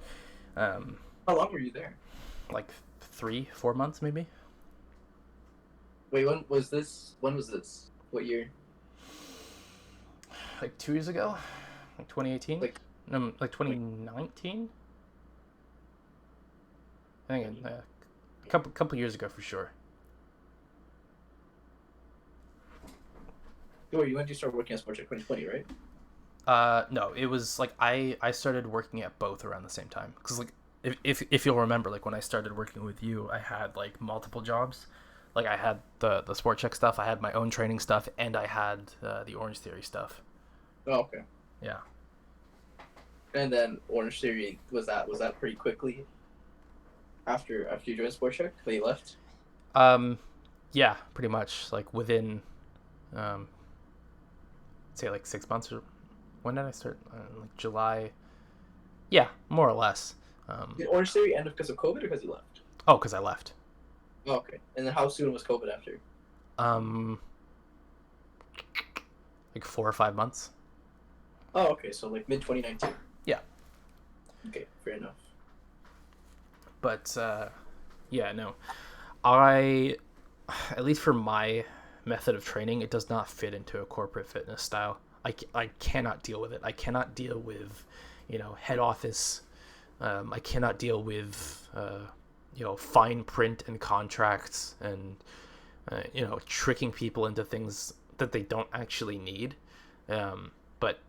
how long were you there? like 3-4 months maybe. Wait, when was this? What year? Like 2 years ago, like 2018, Like 2019. I think a couple years ago for sure. Oh, you went to start working at Sports Check 2020, right? No, it was like I started working at both around the same time because like if you'll remember, like when I started working with you, I had like multiple jobs. Like I had the Sport Check stuff, I had my own training stuff, and I had the Orange Theory stuff. Oh, okay. Yeah. And then Orange Theory was that pretty quickly after you joined Sport Check that you left? Yeah, pretty much like within say like 6 months. Or when did I start? Like July. Yeah, more or less. Did Orange Theory end because of COVID or because you left? Oh, because I left. Oh, okay. And then how soon was COVID after? Like 4 or 5 months. Oh, okay. So like mid 2019. Yeah. Okay, fair enough. But yeah, no, I at least for my method of training, it does not fit into a corporate fitness style. I cannot deal with it. I cannot deal with head office. I cannot deal with fine print and contracts and tricking people into things that they don't actually need, but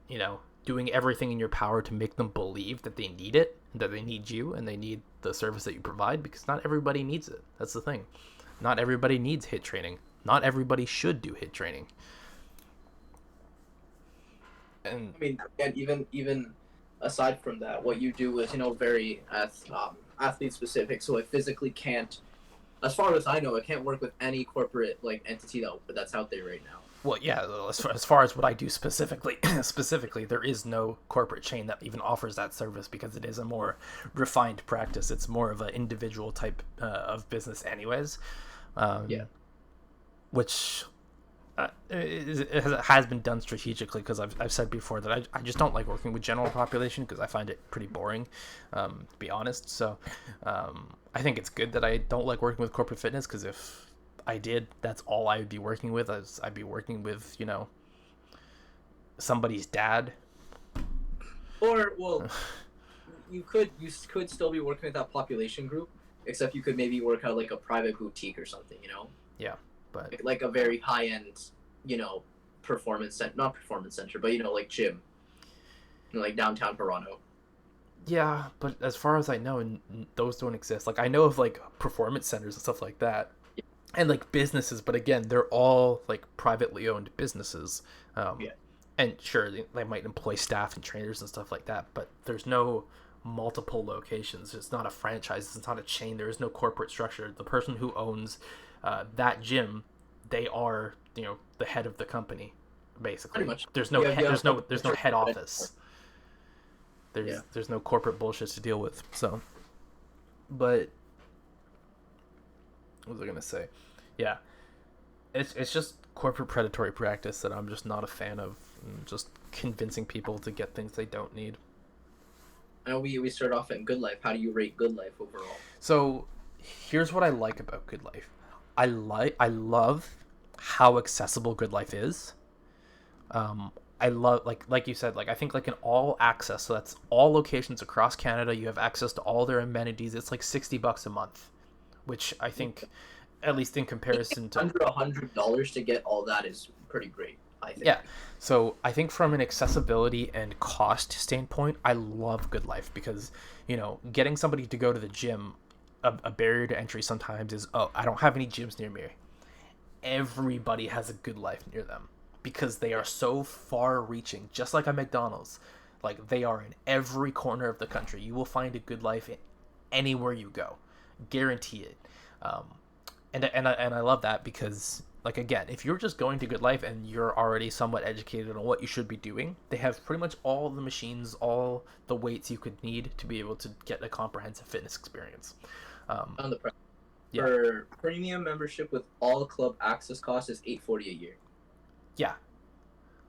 doing everything in your power to make them believe that they need it, that they need you, and they need the service that you provide, because not everybody needs it. That's the thing. Not everybody needs hit training. Not everybody should do hit training. And I mean, and even aside from that, what you do is very athlete specific. So it physically can't, as far as I know, it can't work with any corporate like entity that's out there right now. well, yeah, as far as what I do specifically, specifically, there is no corporate chain that even offers that service, because it is a more refined practice. It's more of an individual type of business, anyways. Yeah. Which it has been done strategically, because I've said before that I just don't like working with general population, because I find it pretty boring, to be honest. So I think it's good that I don't like working with corporate fitness, because if I did, that's all I would be working with. I'd be working with somebody's dad. Or well, you could still be working with that population group, except you could maybe work out like a private boutique or something. Yeah, but Like a very high end, performance center, not performance center, but like gym, like downtown Toronto. yeah, but as far as I know, those don't exist. Like, I know of like performance centers and stuff like that, and like businesses, but again, they're all like privately owned businesses. Yeah. And sure, they might employ staff and trainers and stuff like that, but there's no multiple locations. It's not a franchise. It's not a chain. There is no corporate structure. The person who owns that gym, they are the head of the company, basically. Pretty much. There's no Yeah, yeah. there's no head office. There's no corporate bullshit to deal with. So, but what was I gonna say? Yeah, it's just corporate predatory practice that I'm just not a fan of. Just convincing people to get things they don't need. I know we start off in Good Life. How do you rate Good Life overall? So here's what I like about Good Life. I love how accessible Good Life is. I love, like you said, like I think like an all access, so that's all locations across Canada. You have access to all their amenities. It's like $60 a month, which I think, at least in comparison to Under $100 to get all that is pretty great, I think. yeah. So I think from an accessibility and cost standpoint, I love Good Life, because getting somebody to go to the gym, a barrier to entry sometimes is, oh, I don't have any gyms near me. Everybody has a Good Life near them, because they are so far reaching, just like a McDonald's. Like, they are in every corner of the country. You will find a Good Life anywhere you go, guarantee it. And I love that, because, like, again, if you're just going to Good Life and you're already somewhat educated on what you should be doing, they have pretty much all the machines, all the weights you could need to be able to get a comprehensive fitness experience. On the price. Yeah. For premium membership with all club access costs is $840 a year. Yeah,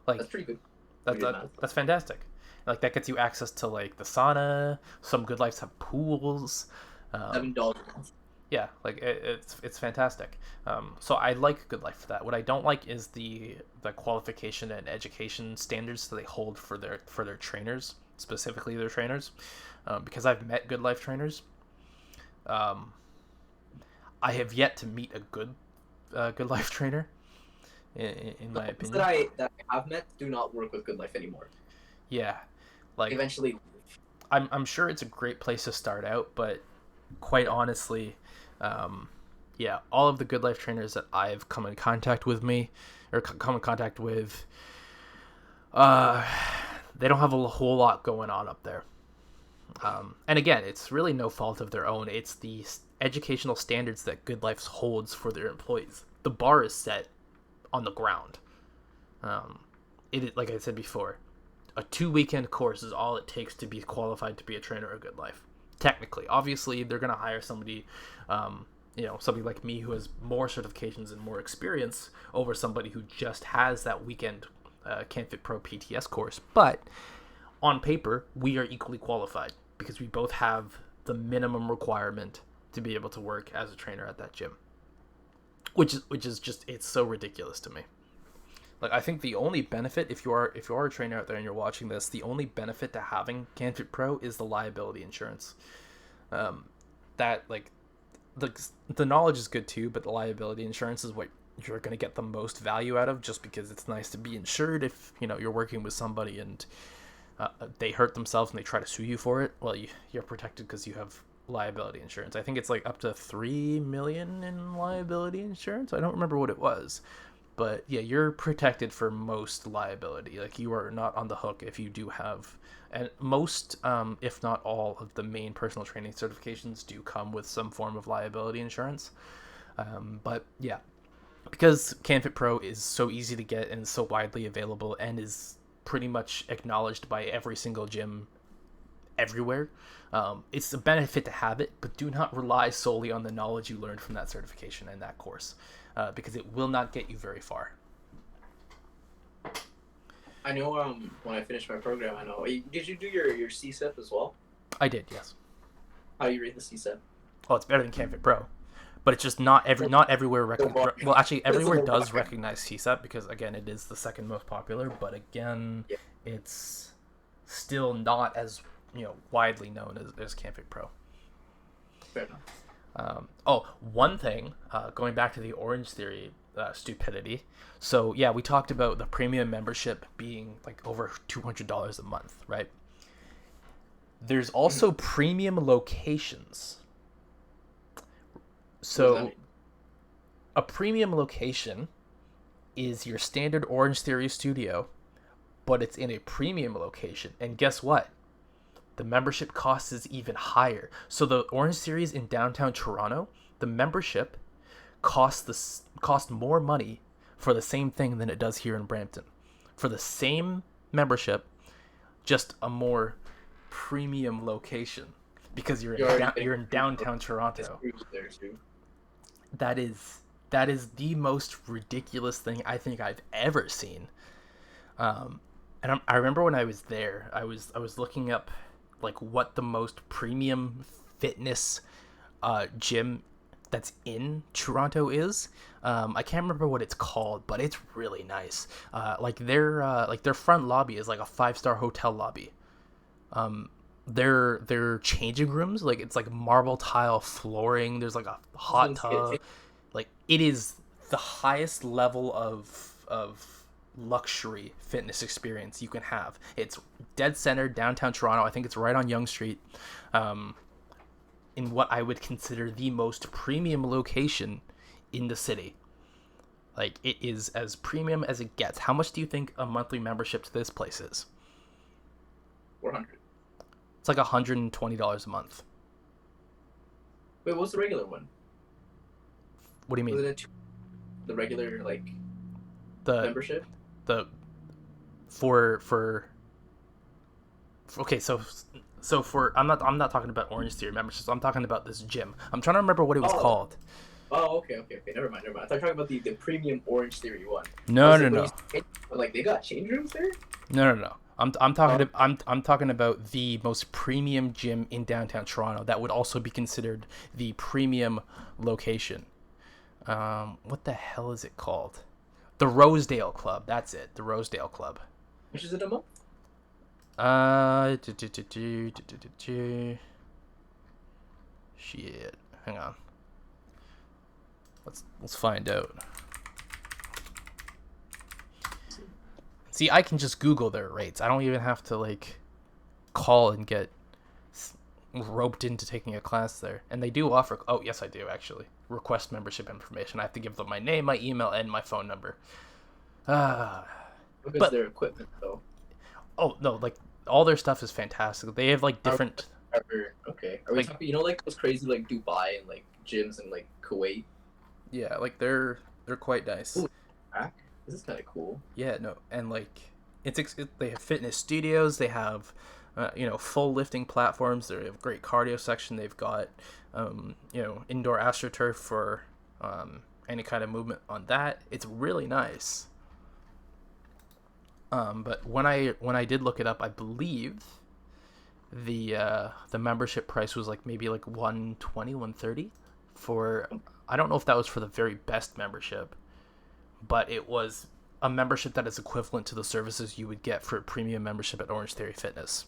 like That's pretty good. that's fantastic. Like, that gets you access to like the sauna. Some Good Lives have pools. $7 a month. Yeah, like it's fantastic. So I like Good Life for that. What I don't like is the qualification and education standards that they hold for their trainers, specifically their trainers, because I've met Good Life trainers. I have yet to meet a Good Life trainer. In my opinion, that I have met do not work with Good Life anymore. Yeah, like Eventually, I'm sure it's a great place to start out, but quite honestly, yeah, all of the Good Life trainers that I've come in contact with they don't have a whole lot going on up there. And again, it's really no fault of their own. It's the educational standards that Good Life holds for their employees. The bar is set on the ground. Like I said before, a 2-weekend course is all it takes to be qualified to be a trainer of Good Life. Technically, obviously, they're gonna hire somebody, somebody like me who has more certifications and more experience over somebody who just has that weekend CanFit Pro PTS course. But on paper, we are equally qualified, because we both have the minimum requirement to be able to work as a trainer at that gym. Which is just, it's so ridiculous to me. Like, I think the only benefit, if you are a trainer out there and you're watching this, the only benefit to having CanFit Pro is the liability insurance. That, like, the knowledge is good too, but the liability insurance is what you're going to get the most value out of, just because it's nice to be insured if you're working with somebody and they hurt themselves and they try to sue you for it. Well, you're protected because you have liability insurance. I think it's like up to 3 million in liability insurance. I don't remember what it was, but yeah, you're protected for most liability. Like, you are not on the hook if you do have, and most, if not all, of the main personal training certifications do come with some form of liability insurance. But yeah, because CanFit Pro is so easy to get and so widely available and is pretty much acknowledged by every single gym everywhere, it's a benefit to have it, but do not rely solely on the knowledge you learned from that certification and that course, because it will not get you very far. I know. When I finished my program, I know. Did you do your CSEP as well? I did, yes. How do you rate the CSEP? Oh, it's better than CanFit Pro, but it's just not everywhere well, actually, everywhere does recognize CSEP because, again, it is the second most popular, but again, yeah, it's still not as widely known as CanFit Pro. Fair enough. One thing, going back to the Orange Theory stupidity. So yeah, we talked about the premium membership being like over $200 a month, right? There's also premium locations. So a premium location is your standard Orange Theory studio, but it's in a premium location. And guess what? The membership cost is even higher. So the Orange Series in downtown Toronto, the membership costs more money for the same thing than it does here in Brampton. For the same membership, just a more premium location, because you're in downtown Toronto. That is the most ridiculous thing I think I've ever seen. And I remember when I was there, I was looking up like what the most premium fitness gym that's in Toronto is. I can't remember what it's called, but it's really nice. Like their front lobby is like a 5-star hotel lobby. Their changing rooms, like it's like marble tile flooring. There's like a hot tub. Like, it is the highest level of luxury fitness experience you can have. It's dead center downtown Toronto. I think it's right on Yonge Street, in what I would consider the most premium location in the city. Like, it is as premium as it gets. How much do you think a monthly membership to this place is? 400. It's like $120 a month. Wait, what's the regular one? What do you mean? Was it the regular the membership? For okay, so for I'm not talking about Orange Theory memberships. I'm talking about this gym. I'm trying to remember what it was called. Oh, okay. Never mind. I thought you were talking about the premium Orange Theory one. No. Like, they got change rooms there? No. I'm talking about the most premium gym in downtown Toronto that would also be considered the premium location. What the hell is it called? The Rosedale Club. That's it. The Rosedale Club. Which is it a month? Shit. Hang on. Let's find out. See, I can just Google their rates. I don't even have to like call and get roped into taking a class there. And they do offer. Oh, yes, I do actually. Request membership information. I have to give them my name, my email, and my phone number. Because their equipment, though. Oh no, like all their stuff is fantastic. They have like different. Okay. Are we talking? Like those crazy like Dubai and like gyms in like Kuwait? Yeah, like they're quite nice. Ooh, this is kind of cool. Yeah, no, and like they have fitness studios. They have full lifting platforms. They have a great cardio section. They've got indoor astroturf for any kind of movement on that. It's really nice. But when I did look it up, I believe the membership price was like maybe like $120, $130 for. I don't know if that was for the very best membership, but it was a membership that is equivalent to the services you would get for a premium membership at Orange Theory Fitness.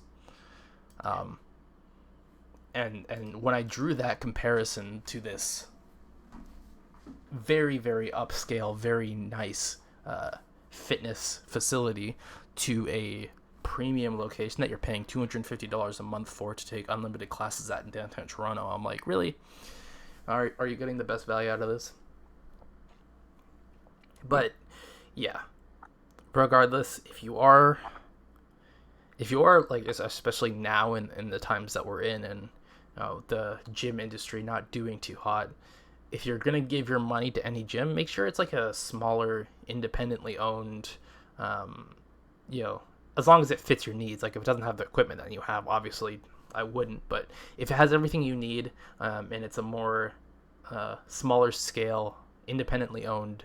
And when I drew that comparison to this very, very upscale, very nice fitness facility to a premium location that you're paying $250 a month for to take unlimited classes at in downtown Toronto, I'm like, really? Are you getting the best value out of this? But yeah, regardless, if you are like, especially now in the times that we're in, and the gym industry not doing too hot, if you're gonna give your money to any gym, make sure it's like a smaller, independently owned, um, you know, as long as it fits your needs. Like if it doesn't have the equipment that you have, obviously I wouldn't. But if it has everything you need, and it's a more smaller scale, independently owned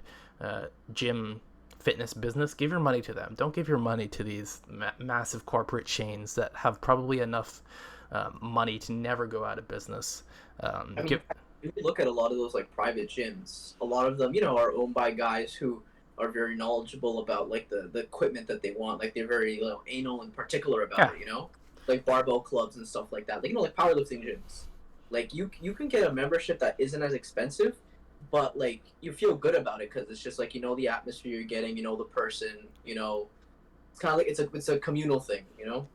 gym fitness business, give your money to them. Don't give your money to these massive corporate chains that have probably enough money to never go out of business. I mean, if you look at a lot of those like private gyms, a lot of them, are owned by guys who are very knowledgeable about like the equipment that they want. Like they're very anal and particular about Yeah. it. Like barbell clubs and stuff like that. Like like powerlifting gyms. Like you can get a membership that isn't as expensive, but like you feel good about it because it's just like the atmosphere you're getting, the person, it's kind of like it's a communal thing.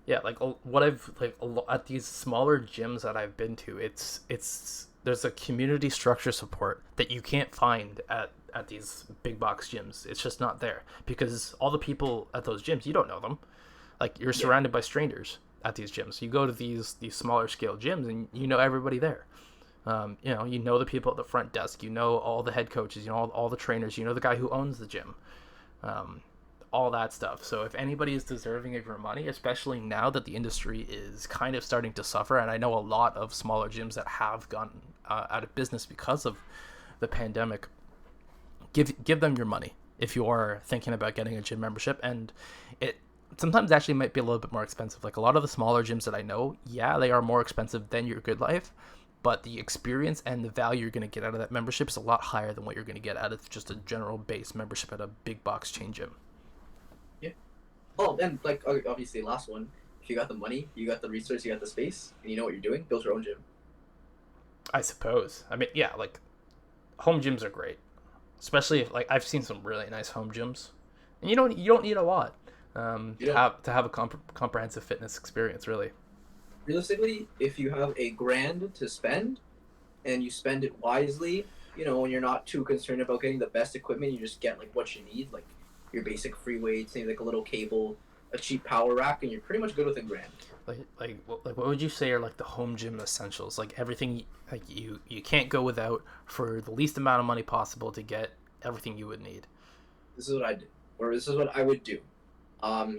Yeah, like what I've like at these smaller gyms that I've been to, it's there's a community structure support that you can't find at these big box gyms. It's just not there because all the people at those gyms, you don't know them. Like you're surrounded by strangers at these gyms. You go to these smaller scale gyms and you know everybody there. You know the people at the front desk. You know all the head coaches. You know all the trainers. You know the guy who owns the gym. All that stuff. So if anybody is deserving of your money, especially now that the industry is kind of starting to suffer, and I know a lot of smaller gyms that have gone out of business because of the pandemic, give them your money if you are thinking about getting a gym membership. And it sometimes actually might be a little bit more expensive. Like a lot of the smaller gyms that I know, yeah, they are more expensive than your Good Life, but the experience and the value you're going to get out of that membership is a lot higher than what you're going to get out of just a general base membership at a big box chain gym. Yeah. Oh, and like obviously, last one. If you got the money, you got the resource, you got the space, and you know what you're doing, build your own gym. I suppose. I mean, yeah, like home gyms are great, especially if like I've seen some really nice home gyms, and you don't need a lot to have a comprehensive fitness experience, really. Realistically, if you have a grand to spend and you spend it wisely, when you're not too concerned about getting the best equipment, you just get like what you need, like your basic free weights, maybe like a little cable, a cheap power rack, and you're pretty much good with a grand. Like what would you say are like the home gym essentials? Like everything like you can't go without for the least amount of money possible to get everything you would need. This is what I do, or this is what I would do.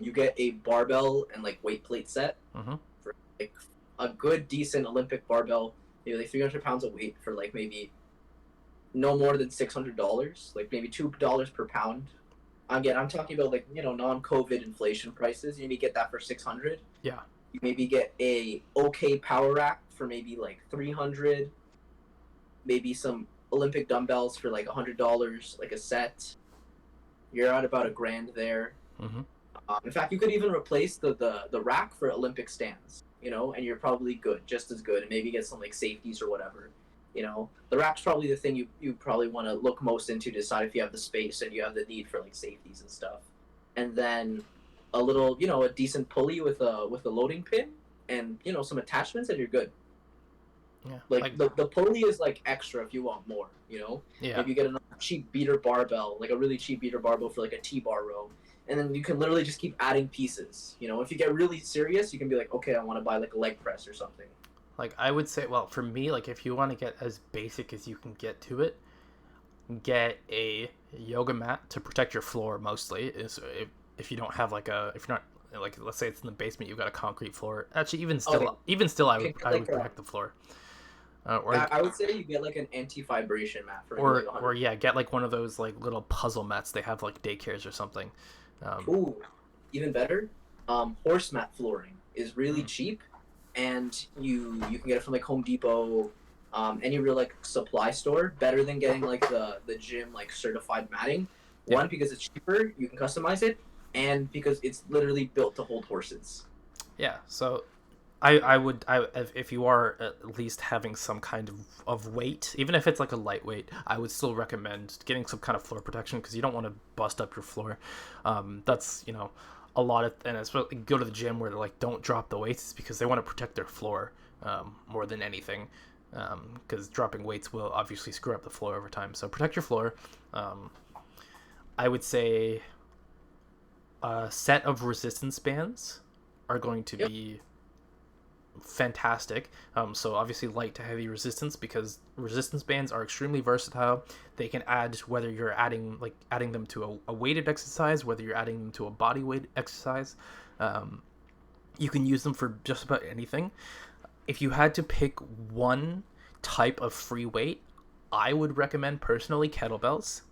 You get a barbell and like weight plate set Mm-hmm. for like a good decent Olympic barbell, maybe like 300 pounds of weight for like maybe no more than $600, like maybe $2 per pound. Again, I'm talking about like non-COVID inflation prices. You maybe get that for 600. Yeah. You maybe get a okay power rack for maybe like 300. Maybe some Olympic dumbbells for like $100, like a set. You're at about a grand there. Mm-hmm. In fact, you could even replace the rack for Olympic stands, and you're probably good, just as good, and maybe get some like safeties or whatever. The rack's probably the thing you probably want to look most into to decide if you have the space and you have the need for like safeties and stuff. And then a little, a decent pulley with a loading pin and some attachments, and you're good. Yeah. Like the pulley is like extra if you want more. Yeah. Maybe you get a cheap beater barbell, like a really cheap beater barbell for like a T-bar row. And then you can literally just keep adding pieces. If you get really serious, you can be like, okay, I want to buy like a leg press or something. Like I would say, well, for me, like if you want to get as basic as you can get to it, get a yoga mat to protect your floor mostly. Is if you don't have like if you're not like, let's say it's in the basement, you've got a concrete floor. Actually, even still, I would protect the floor. I would say you get like an anti-vibration mat for or yeah, get like one of those like little puzzle mats they have like daycares or something. Ooh, even better. Horse mat flooring is really cheap, and you can get it from like Home Depot, any real like supply store. Better than getting like the gym like certified matting. Yeah. One, because it's cheaper, you can customize it, and because it's literally built to hold horses. Yeah. So If you are at least having some kind of weight, even if it's like a lightweight, I would still recommend getting some kind of floor protection because you don't want to bust up your floor. That's a lot of, and especially go to the gym where they're like, don't drop the weights because they want to protect their floor more than anything. Because dropping weights will obviously screw up the floor over time. So protect your floor. I would say a set of resistance bands are going to Yep. be fantastic. So obviously light to heavy resistance because resistance bands are extremely versatile. They can add whether you're adding them to a weighted exercise, whether you're adding them to a body weight exercise. You can use them for just about anything. If you had to pick one type of free weight, I would recommend personally kettlebells.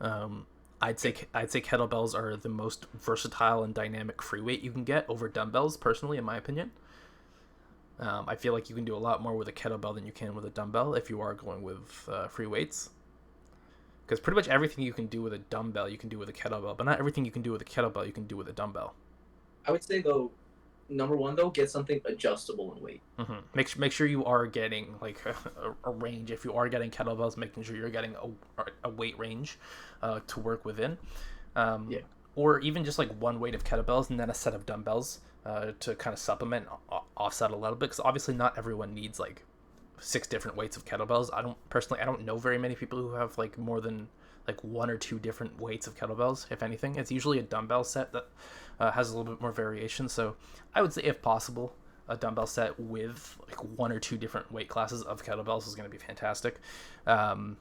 Um, I'd say kettlebells are the most versatile and dynamic free weight you can get over dumbbells. Personally, in my opinion, I feel like you can do a lot more with a kettlebell than you can with a dumbbell if you are going with free weights. Because pretty much everything you can do with a dumbbell, you can do with a kettlebell, but not everything you can do with a kettlebell, you can do with a dumbbell. I would say though, number one though, get something adjustable in weight. Make sure you are getting like a range. If you are getting kettlebells, making sure you're getting a weight range to work within, um, Yeah. or even just like one weight of kettlebells and then a set of dumbbells to kind of supplement offset a little bit. Because obviously not everyone needs like 6 different weights of kettlebells. I don't know very many people who have like more than like 1 or 2 different weights of kettlebells. If anything, it's usually a dumbbell set that has a little bit more variation. So I would say, if possible, a dumbbell set with like 1 or 2 different weight classes of kettlebells is going to be fantastic. Um,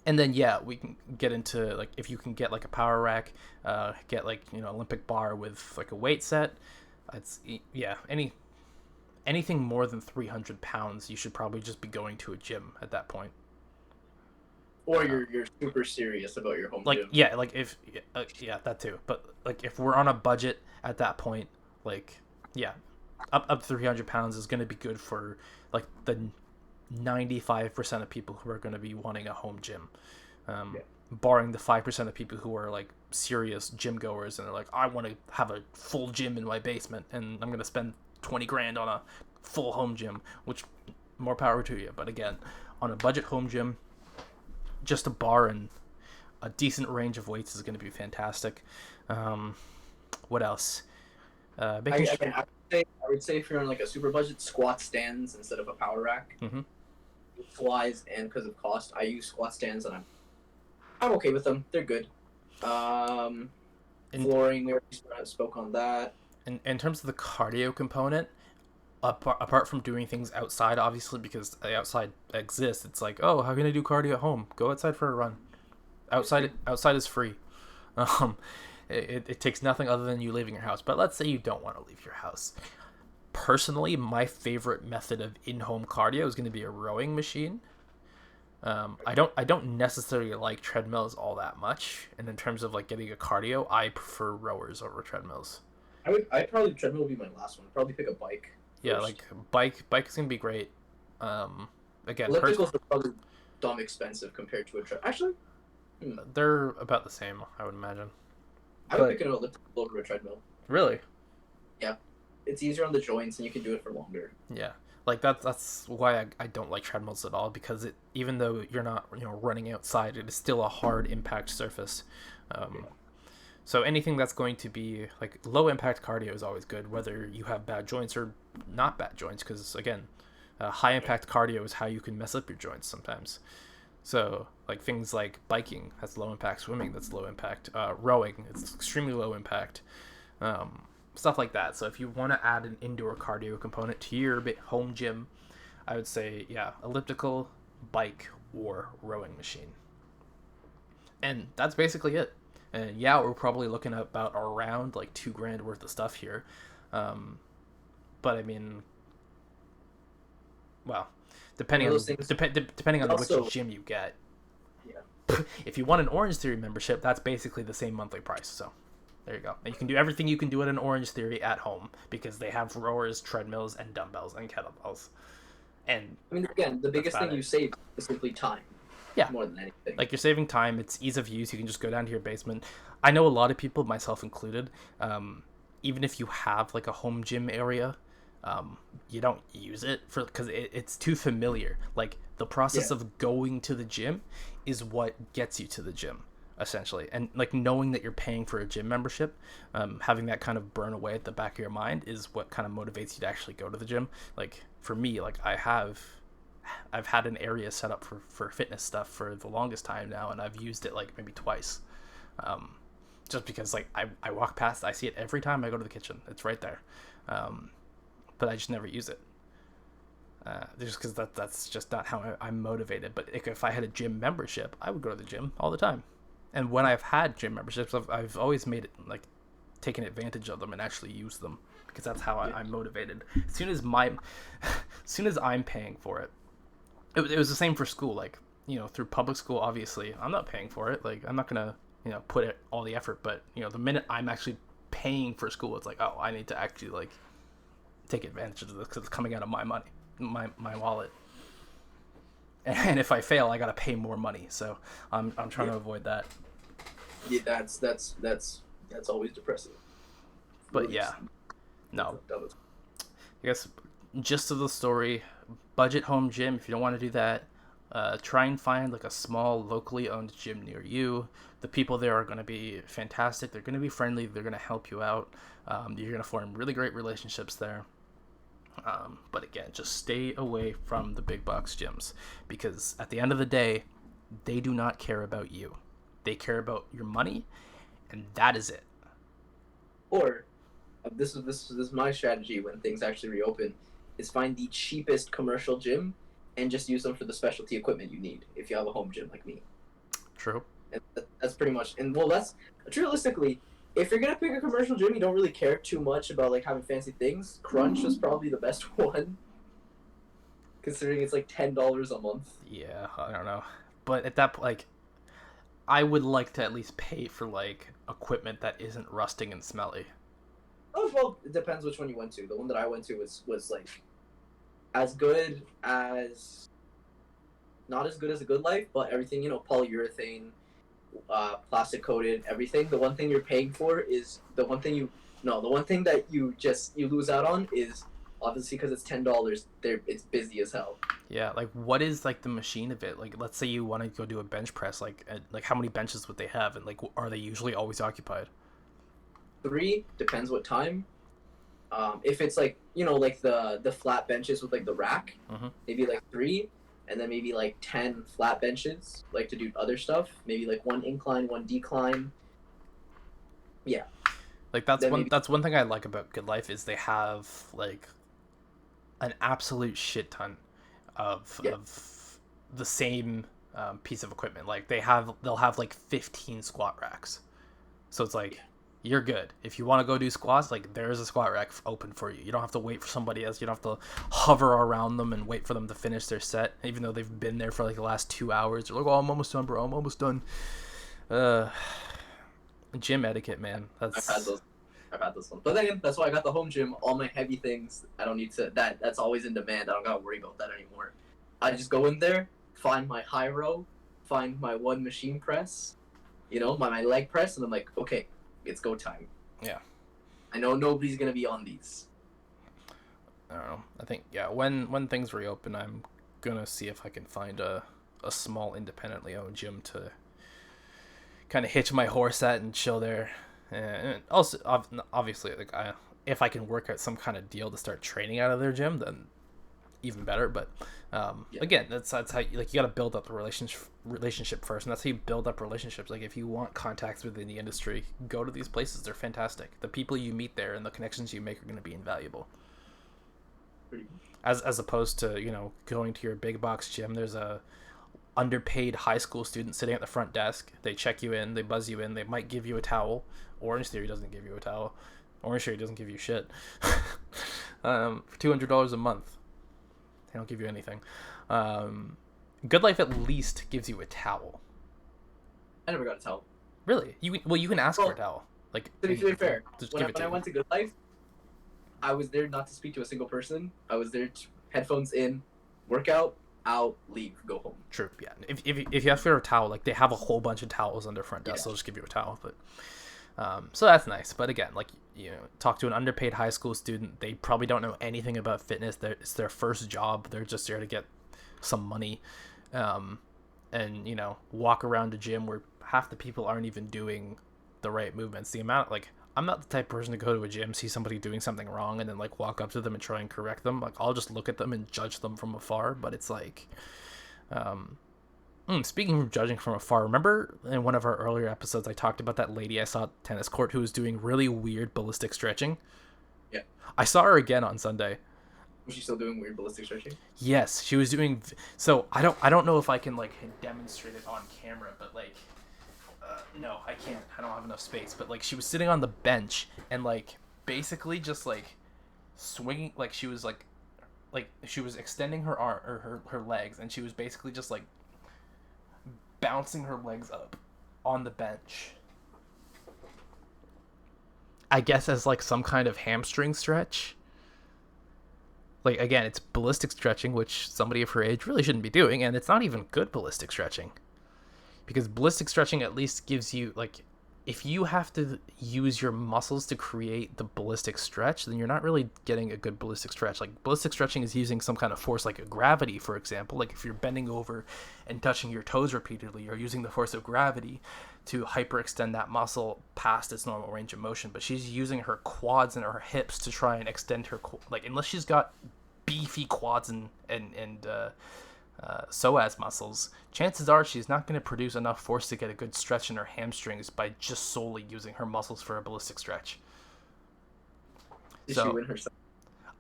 and then yeah, we can get into like if you can get like a power rack, get like Olympic bar with like a weight set. It's yeah, anything more than 300 pounds, you should probably just be going to a gym at that point. Or Uh, you're super serious about your home like gym. yeah, like if yeah, that too. But like if we're on a budget at that point, like yeah, up to 300 pounds is going to be good for like the 95% of people who are going to be wanting a home gym. Yeah. Barring the 5% of people who are like serious gym goers and they're like, I want to have a full gym in my basement and I'm going to spend 20 grand on a full home gym, which more power to you. But again, on a budget home gym, just a bar and a decent range of weights is going to be fantastic. Um, what else? Making sure. Again, I would say if you're on like a super budget, squat stands instead of a power rack. Mm-hmm. Wise and because of cost, I use squat stands and I'm okay with them. They're good. Um, In, Flooring, we already spoke on that. in terms of the cardio component, apart from doing things outside, obviously, because the outside exists, it's like, oh, how can I do cardio at home? Go outside for a run. Outside is free. Um, it takes nothing other than you leaving your house. But let's say you don't want to leave your house. Personally, my favorite method of in-home cardio is going to be a rowing machine. I don't necessarily like treadmills all that much, and in terms of like getting a cardio, I prefer rowers over treadmills. I'd probably treadmill would be my last one. I'd probably pick a bike Yeah, first. like bike is gonna be great. Again, Ellipticals are probably dumb expensive compared to a tread. Actually, they're about the same, I would imagine. I would But pick an elliptical over a treadmill. really, Yeah, it's easier on the joints and you can do it for longer. yeah, like that's why I don't like treadmills at all because even though you're not running outside, it is still a hard impact surface. Um, Yeah. So anything that's going to be like low impact cardio is always good, whether you have bad joints or not bad joints. Because again, high impact cardio is how you can mess up your joints sometimes. So like things like biking, that's low impact. Swimming, that's low impact. Rowing, it's extremely low impact. Stuff like that. So if you want to add an indoor cardio component to your home gym, I would say yeah, elliptical, bike, or rowing machine. And that's basically it. And yeah, we're probably looking at about around like 2 grand worth of stuff here. Um, but I mean, well, One depending of on those things. depending on which Also, gym you get. yeah. If you want an Orange Theory membership, that's basically the same monthly price. So there you go. And you can do everything you can do at an Orange Theory at home because they have rowers, treadmills, and dumbbells and kettlebells. And I mean, again, the that's biggest about thing it. you save is simply time, Yeah, more than anything. like you're saving time. It's ease of use. You can just go down to your basement. I know a lot of people, myself included, even if you have like a home gym area, you don't use it for because it's too familiar. Like the process Yeah. of going to the gym is what gets you to the gym essentially, and like knowing that you're paying for a gym membership, having that kind of burn away at the back of your mind is what kind of motivates you to actually go to the gym. Like for me, like I've had an area set up for fitness stuff for the longest time now, and I've used it like maybe twice. Um, just because like I walk past, I see it every time I go to the kitchen. It's right there. Um, but I just never use it. Just because that's just not how I'm motivated. But if I had a gym membership, I would go to the gym all the time. And when I've had gym memberships, I've always made it like taken advantage of them and actually used them because that's how Yeah. I'm motivated. As soon as I'm paying for it, it was the same for school. Like through public school, obviously, I'm not paying for it. Like I'm not gonna put it all the effort. But the minute I'm actually paying for school, it's like, oh, I need to actually like take advantage of this because it's coming out of my money, my wallet. And if I fail, I gotta pay more money. So I'm trying to avoid that. Yeah, that's always depressing. But Really, yeah, no. that was- I guess gist of the story: budget home gym. If you don't want to do that, try and find like a small locally owned gym near you. The people there are going to be fantastic. They're going to be friendly. They're going to help you out. You're going to form really great relationships there. But again, just stay away from the big box gyms because at the end of the day, they do not care about you. They care about your money, and that is it. Or this is my strategy when things actually reopen, is find the cheapest commercial gym and just use them for the specialty equipment you need if you have a home gym like me. True. And that's pretty much. And well, that's realistically, if you're gonna pick a commercial gym, you don't really care too much about like having fancy things. Crunch is probably the best one, considering it's like $10 a month. Yeah, I don't know, but at that point, like, I would like to at least pay for like equipment that isn't rusting and smelly. Oh well, it depends which one you went to. The one that I went to was like as good as, not as good as a Good Life, but everything, polyurethane, plastic coated, everything. The one thing you're paying for is the one thing you no, the one thing that you lose out on is obviously because it's $10. There, it's busy as hell. Yeah, like what is like the machine of it? Like, let's say you want to go do a bench press. Like how many benches would they have, and like are they usually always occupied? 3 depends what time. If it's like like the flat benches with like the rack, Mm-hmm. maybe like 3, and then maybe like 10 flat benches like to do other stuff. Maybe like 1 incline, 1 decline. Yeah. Like that's Then one maybe that's one thing I like about Good Life is they have like an absolute shit ton Yeah. of the same piece of equipment. Like they'll have like 15 squat racks. So it's like you're good. If you want to go do squats, like there's a squat rack open for you. You don't have to wait for somebody else. You don't have to hover around them and wait for them to finish their set, even though they've been there for like the last 2 hours. They're like, oh, I'm almost done, bro. I'm almost done. Uh, Gym etiquette, man. I've had those. I've had this one. But then again, that's why I got the home gym. All my heavy things, I don't need to. That's always in demand. I don't gotta worry about that anymore. I just go in there, find my high row, find my 1 machine press, my leg press, and I'm like, okay, it's go time. Yeah. I know nobody's gonna be on these. I don't know. I think when things reopen, I'm gonna see if I can find a small independently owned gym to kind of hitch my horse at and chill there. And also, obviously, like if I can work out some kind of deal to start training out of their gym, then even better. But Yeah. again, that's how you got to build up the relationship first, and that's how you build up relationships. Like if you want contacts within the industry, go to these places. They're fantastic. The people you meet there and the connections you make are going to be invaluable. Pretty As opposed to going to your big box gym. There's a underpaid high school student sitting at the front desk. They check you in, they buzz you in, they might give you a towel. Orange Theory doesn't give you a towel. Orange Theory doesn't give you shit. For $200 a month, they don't give you anything. Good Life at least gives you a towel. I never got a towel. Really? You can ask for a towel. Like To be fair, just when give it to I you. went to Good Life, I was there not to speak to a single person. I was there, headphones in, workout, out, leave, go home. True. Yeah. If you ask for a towel, like they have a whole bunch of towels on their front desk, Yeah. they'll just give you a towel. But So that's nice. But again, like, talk to an underpaid high school student. They probably don't know anything about fitness. It's their first job. They're just there to get some money, and walk around a gym where half the people aren't even doing the right movements. The amount, like, I'm not the type of person to go to a gym, see somebody doing something wrong, and then like walk up to them and try and correct them. Like, I'll just look at them and judge them from afar. But it's like, speaking of judging from afar, remember in one of our earlier episodes I talked about that lady I saw at the tennis court who was doing really weird ballistic stretching? Yeah. I saw her again on Sunday. Was she still doing weird ballistic stretching? Yes, she was doing. So I don't know if I can like demonstrate it on camera, but like, no, I can't. I don't have enough space. But like, she was sitting on the bench and like basically just like swinging, like she was like she was extending her arm or her legs, and she was basically just like bouncing her legs up on the bench. I guess as like some kind of hamstring stretch. Like, again, it's ballistic stretching, which somebody of her age really shouldn't be doing, and it's not even good ballistic stretching. Because ballistic stretching at least gives you, like, if you have to use your muscles to create the ballistic stretch, then you're not really getting a good ballistic stretch. Like, ballistic stretching is using some kind of force, like a gravity, for example. Like, if you're bending over and touching your toes repeatedly, you're using the force of gravity to hyperextend that muscle past its normal range of motion. But she's using her quads and her hips to try and extend her, like, unless she's got beefy quads and psoas muscles, chances are she's not going to produce enough force to get a good stretch in her hamstrings by just solely using her muscles for a ballistic stretch. Did she win herself?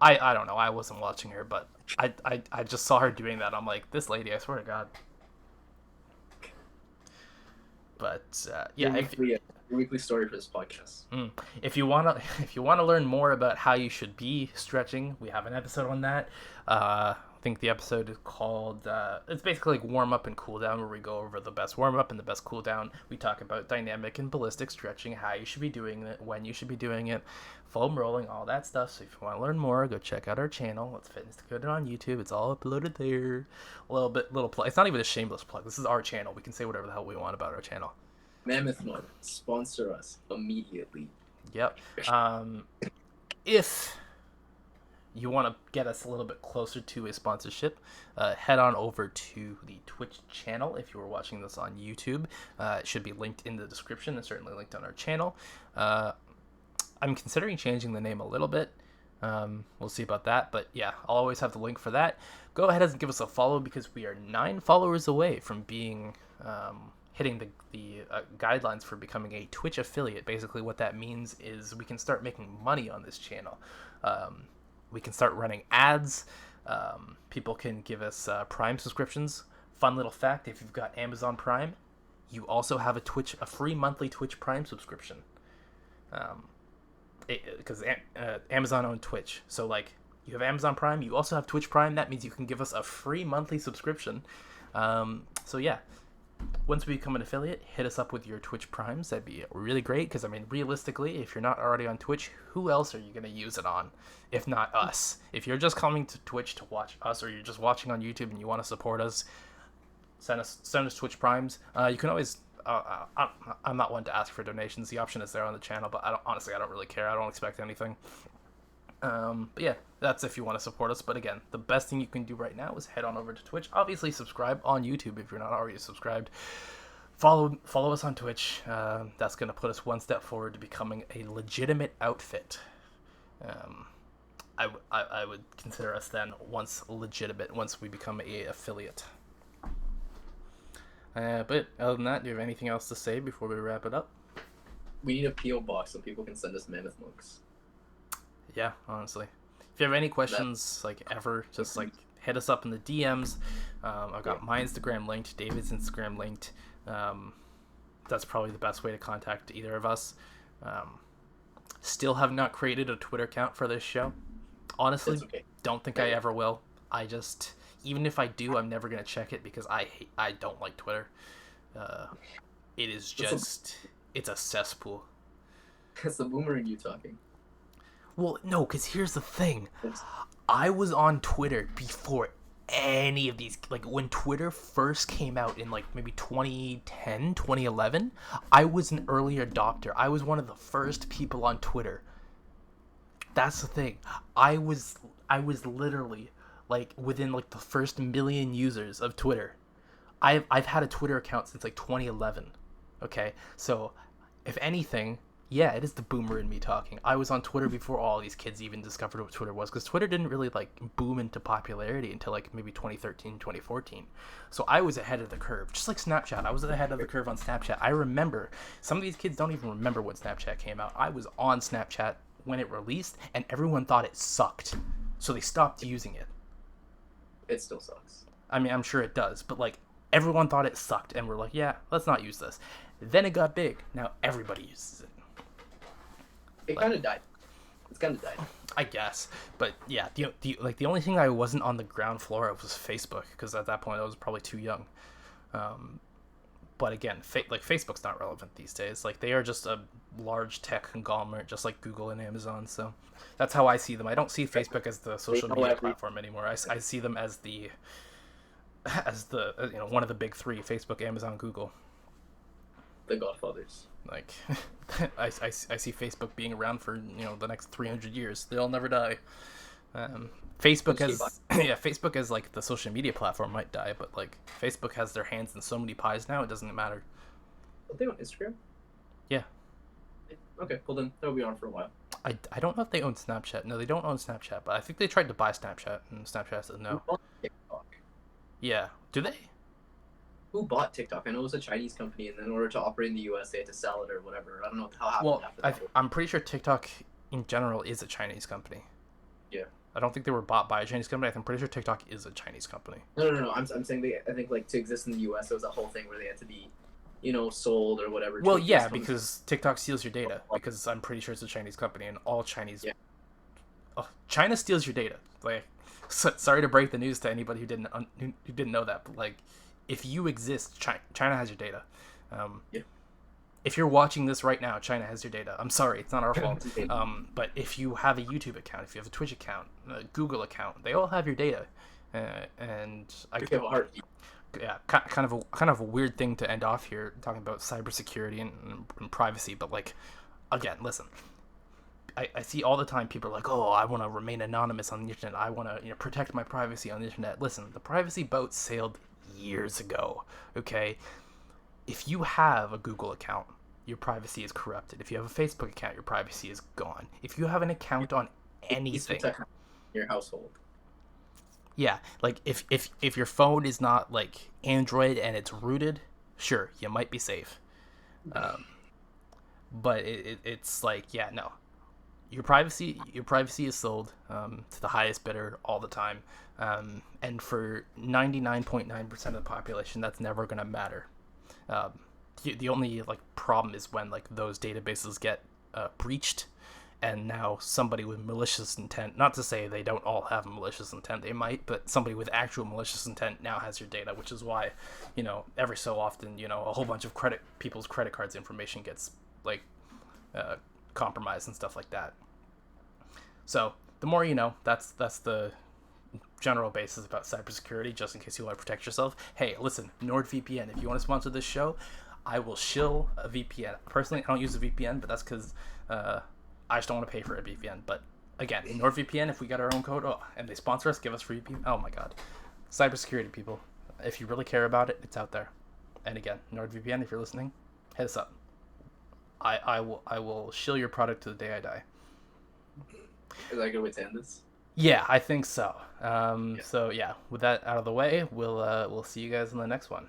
I don't know. I wasn't watching her, but I just saw her doing that. I'm like, this lady, I swear to God. But yeah, your weekly story for this podcast. If you wanna learn more about how you should be stretching, we have an episode on that. I think the episode is called it's basically like warm up and cool down, where we go over the best warm up and the best cool down. We talk about dynamic and ballistic stretching, how you should be doing it, when you should be doing it, foam rolling, all that stuff. So if you want to learn more, go check out our channel. It's Fitness Decoded on YouTube. It's all uploaded there. Little plug. It's not even a shameless plug. This is our channel. We can say whatever the hell we want about our channel. Mammoth Mud, sponsor us immediately. Yep. If you want to get us a little bit closer to a sponsorship, head on over to the Twitch channel. If you were watching this on YouTube, it should be linked in the description and certainly linked on our channel. I'm considering changing the name a little bit. We'll see about that, but yeah, I'll always have the link for that. Go ahead and give us a follow, because we are 9 followers away from being hitting the guidelines for becoming a Twitch affiliate. Basically what that means is we can start making money on this channel. We can start running ads. People can give us Prime subscriptions. Fun little fact, if you've got Amazon Prime, you also have a free monthly Twitch Prime subscription. Because Amazon owned Twitch. So like, you have Amazon Prime, you also have Twitch Prime. That means you can give us a free monthly subscription. So yeah, once we become an affiliate, hit us up with your Twitch Primes. That'd be really great, because I mean, realistically, if you're not already on Twitch, who else are you going to use it on if not us? If you're just coming to Twitch to watch us, or you're just watching on YouTube and you want to support us, send us Twitch Primes. You can always I'm not one to ask for donations. The option is there on the channel, but I don't really care. I don't expect anything. But yeah, that's if you want to support us. But again, the best thing you can do right now is head on over to Twitch. Obviously, subscribe on YouTube if you're not already subscribed. Follow us on Twitch. That's going to put us one step forward to becoming a legitimate outfit. I would consider us then once we become a affiliate. But other than that, do you have anything else to say before we wrap it up? We need a P.O. box so people can send us mammoth mugs. Yeah, honestly. If you have any questions, like ever, just like hit us up in the DMs. I've got my Instagram linked, David's Instagram linked. That's probably the best way to contact either of us. Still have not created a Twitter account for this show. Honestly, don't think I ever will. Even if I do, I'm never gonna check it, because I don't like Twitter. It is just, it's a cesspool. It's the boomer in you talking. Well, no, because here's the thing. I was on Twitter before any of these. Like when Twitter first came out in like maybe 2010, 2011, I was an early adopter. I was one of the first people on Twitter. That's the thing. I was literally like within like the first million users of Twitter. I've had a Twitter account since like 2011. Okay, so if anything, yeah, it is the boomer in me talking. I was on Twitter before all these kids even discovered what Twitter was, because Twitter didn't really like boom into popularity until like maybe 2013, 2014. So I was ahead of the curve, just like Snapchat. I was ahead of the curve on Snapchat. I remember some of these kids don't even remember when Snapchat came out. I was on Snapchat when it released, and everyone thought it sucked, so they stopped using it. It still sucks. I mean, I'm sure it does, but like everyone thought it sucked, and we're like, yeah, let's not use this. Then it got big. Now everybody uses it. It kind of died. It's kind of died. I guess, but yeah, the only thing I wasn't on the ground floor of was Facebook, because at that point I was probably too young. But again, like Facebook's not relevant these days. Like they are just a large tech conglomerate, just like Google and Amazon. So that's how I see them. I don't see Facebook as the social media platform anymore. I see them as the one of the big three: Facebook, Amazon, Google. The Godfathers. Like I see Facebook being around for the next 300 years. They'll never die. Facebook has Facebook as like the social media platform might die, but like Facebook has their hands in so many pies now, it doesn't matter. Are they on Instagram? Yeah. Okay, well then they'll be on for a while. I don't know if they own Snapchat. No, they don't own Snapchat, but I think they tried to buy Snapchat, and Snapchat said no. Who bought TikTok? Yeah. Do they? Who bought TikTok? I know it was a Chinese company, and in order to operate in the US, they had to sell it or whatever. I don't know how happened after that. I'm pretty sure TikTok in general is a Chinese company. Yeah. I don't think they were bought by a Chinese company. I'm pretty sure TikTok is a Chinese company. No. I'm saying I think like to exist in the US, there was a whole thing where they had to be, sold or whatever. Well, yeah, because TikTok steals your data. Because I'm pretty sure it's a Chinese company, and all Chinese. Yeah. Oh, China steals your data. Like, sorry to break the news to anybody who didn't know that, but like, if you exist, China has your data. Yeah. If you're watching this right now, China has your data. I'm sorry, it's not our fault. But if you have a YouTube account, if you have a Twitch account, a Google account, they all have your data. And I have a heartbeat. Yeah, kind of a weird thing to end off here, talking about cybersecurity and privacy. But like, again, listen. I see all the time people are like, oh, I want to remain anonymous on the internet. I want to protect my privacy on the internet. Listen, the privacy boat sailed years ago. Okay. If you have a Google account, your privacy is corrupted. If you have a Facebook account, your privacy is gone. If you have an account on anything, your household. Yeah, like if your phone is not like Android and it's rooted, sure, you might be safe. But it's like, yeah, no. Your privacy is sold to the highest bidder all the time. And for 99.9% of the population, that's never going to matter. The only like problem is when like those databases get breached, and now somebody with malicious intent, not to say they don't all have malicious intent, they might, but somebody with actual malicious intent now has your data, which is why every so often a whole bunch of people's credit cards information gets like compromised and stuff like that. So the more you know, that's the general basis about cybersecurity, just in case you want to protect yourself. Hey, listen, NordVPN, if you want to sponsor this show, I will shill a VPN. Personally, I don't use a VPN, but that's because I just don't want to pay for a VPN. But again, NordVPN, if we got our own code, and they sponsor us, give us free VPN. Oh my god. Cybersecurity, people. If you really care about it, it's out there. And again, NordVPN, if you're listening, hit us up. I will shill your product to the day I die. Is that a good way to end this? Yeah, I think so. So yeah, with that out of the way, we'll see you guys in the next one.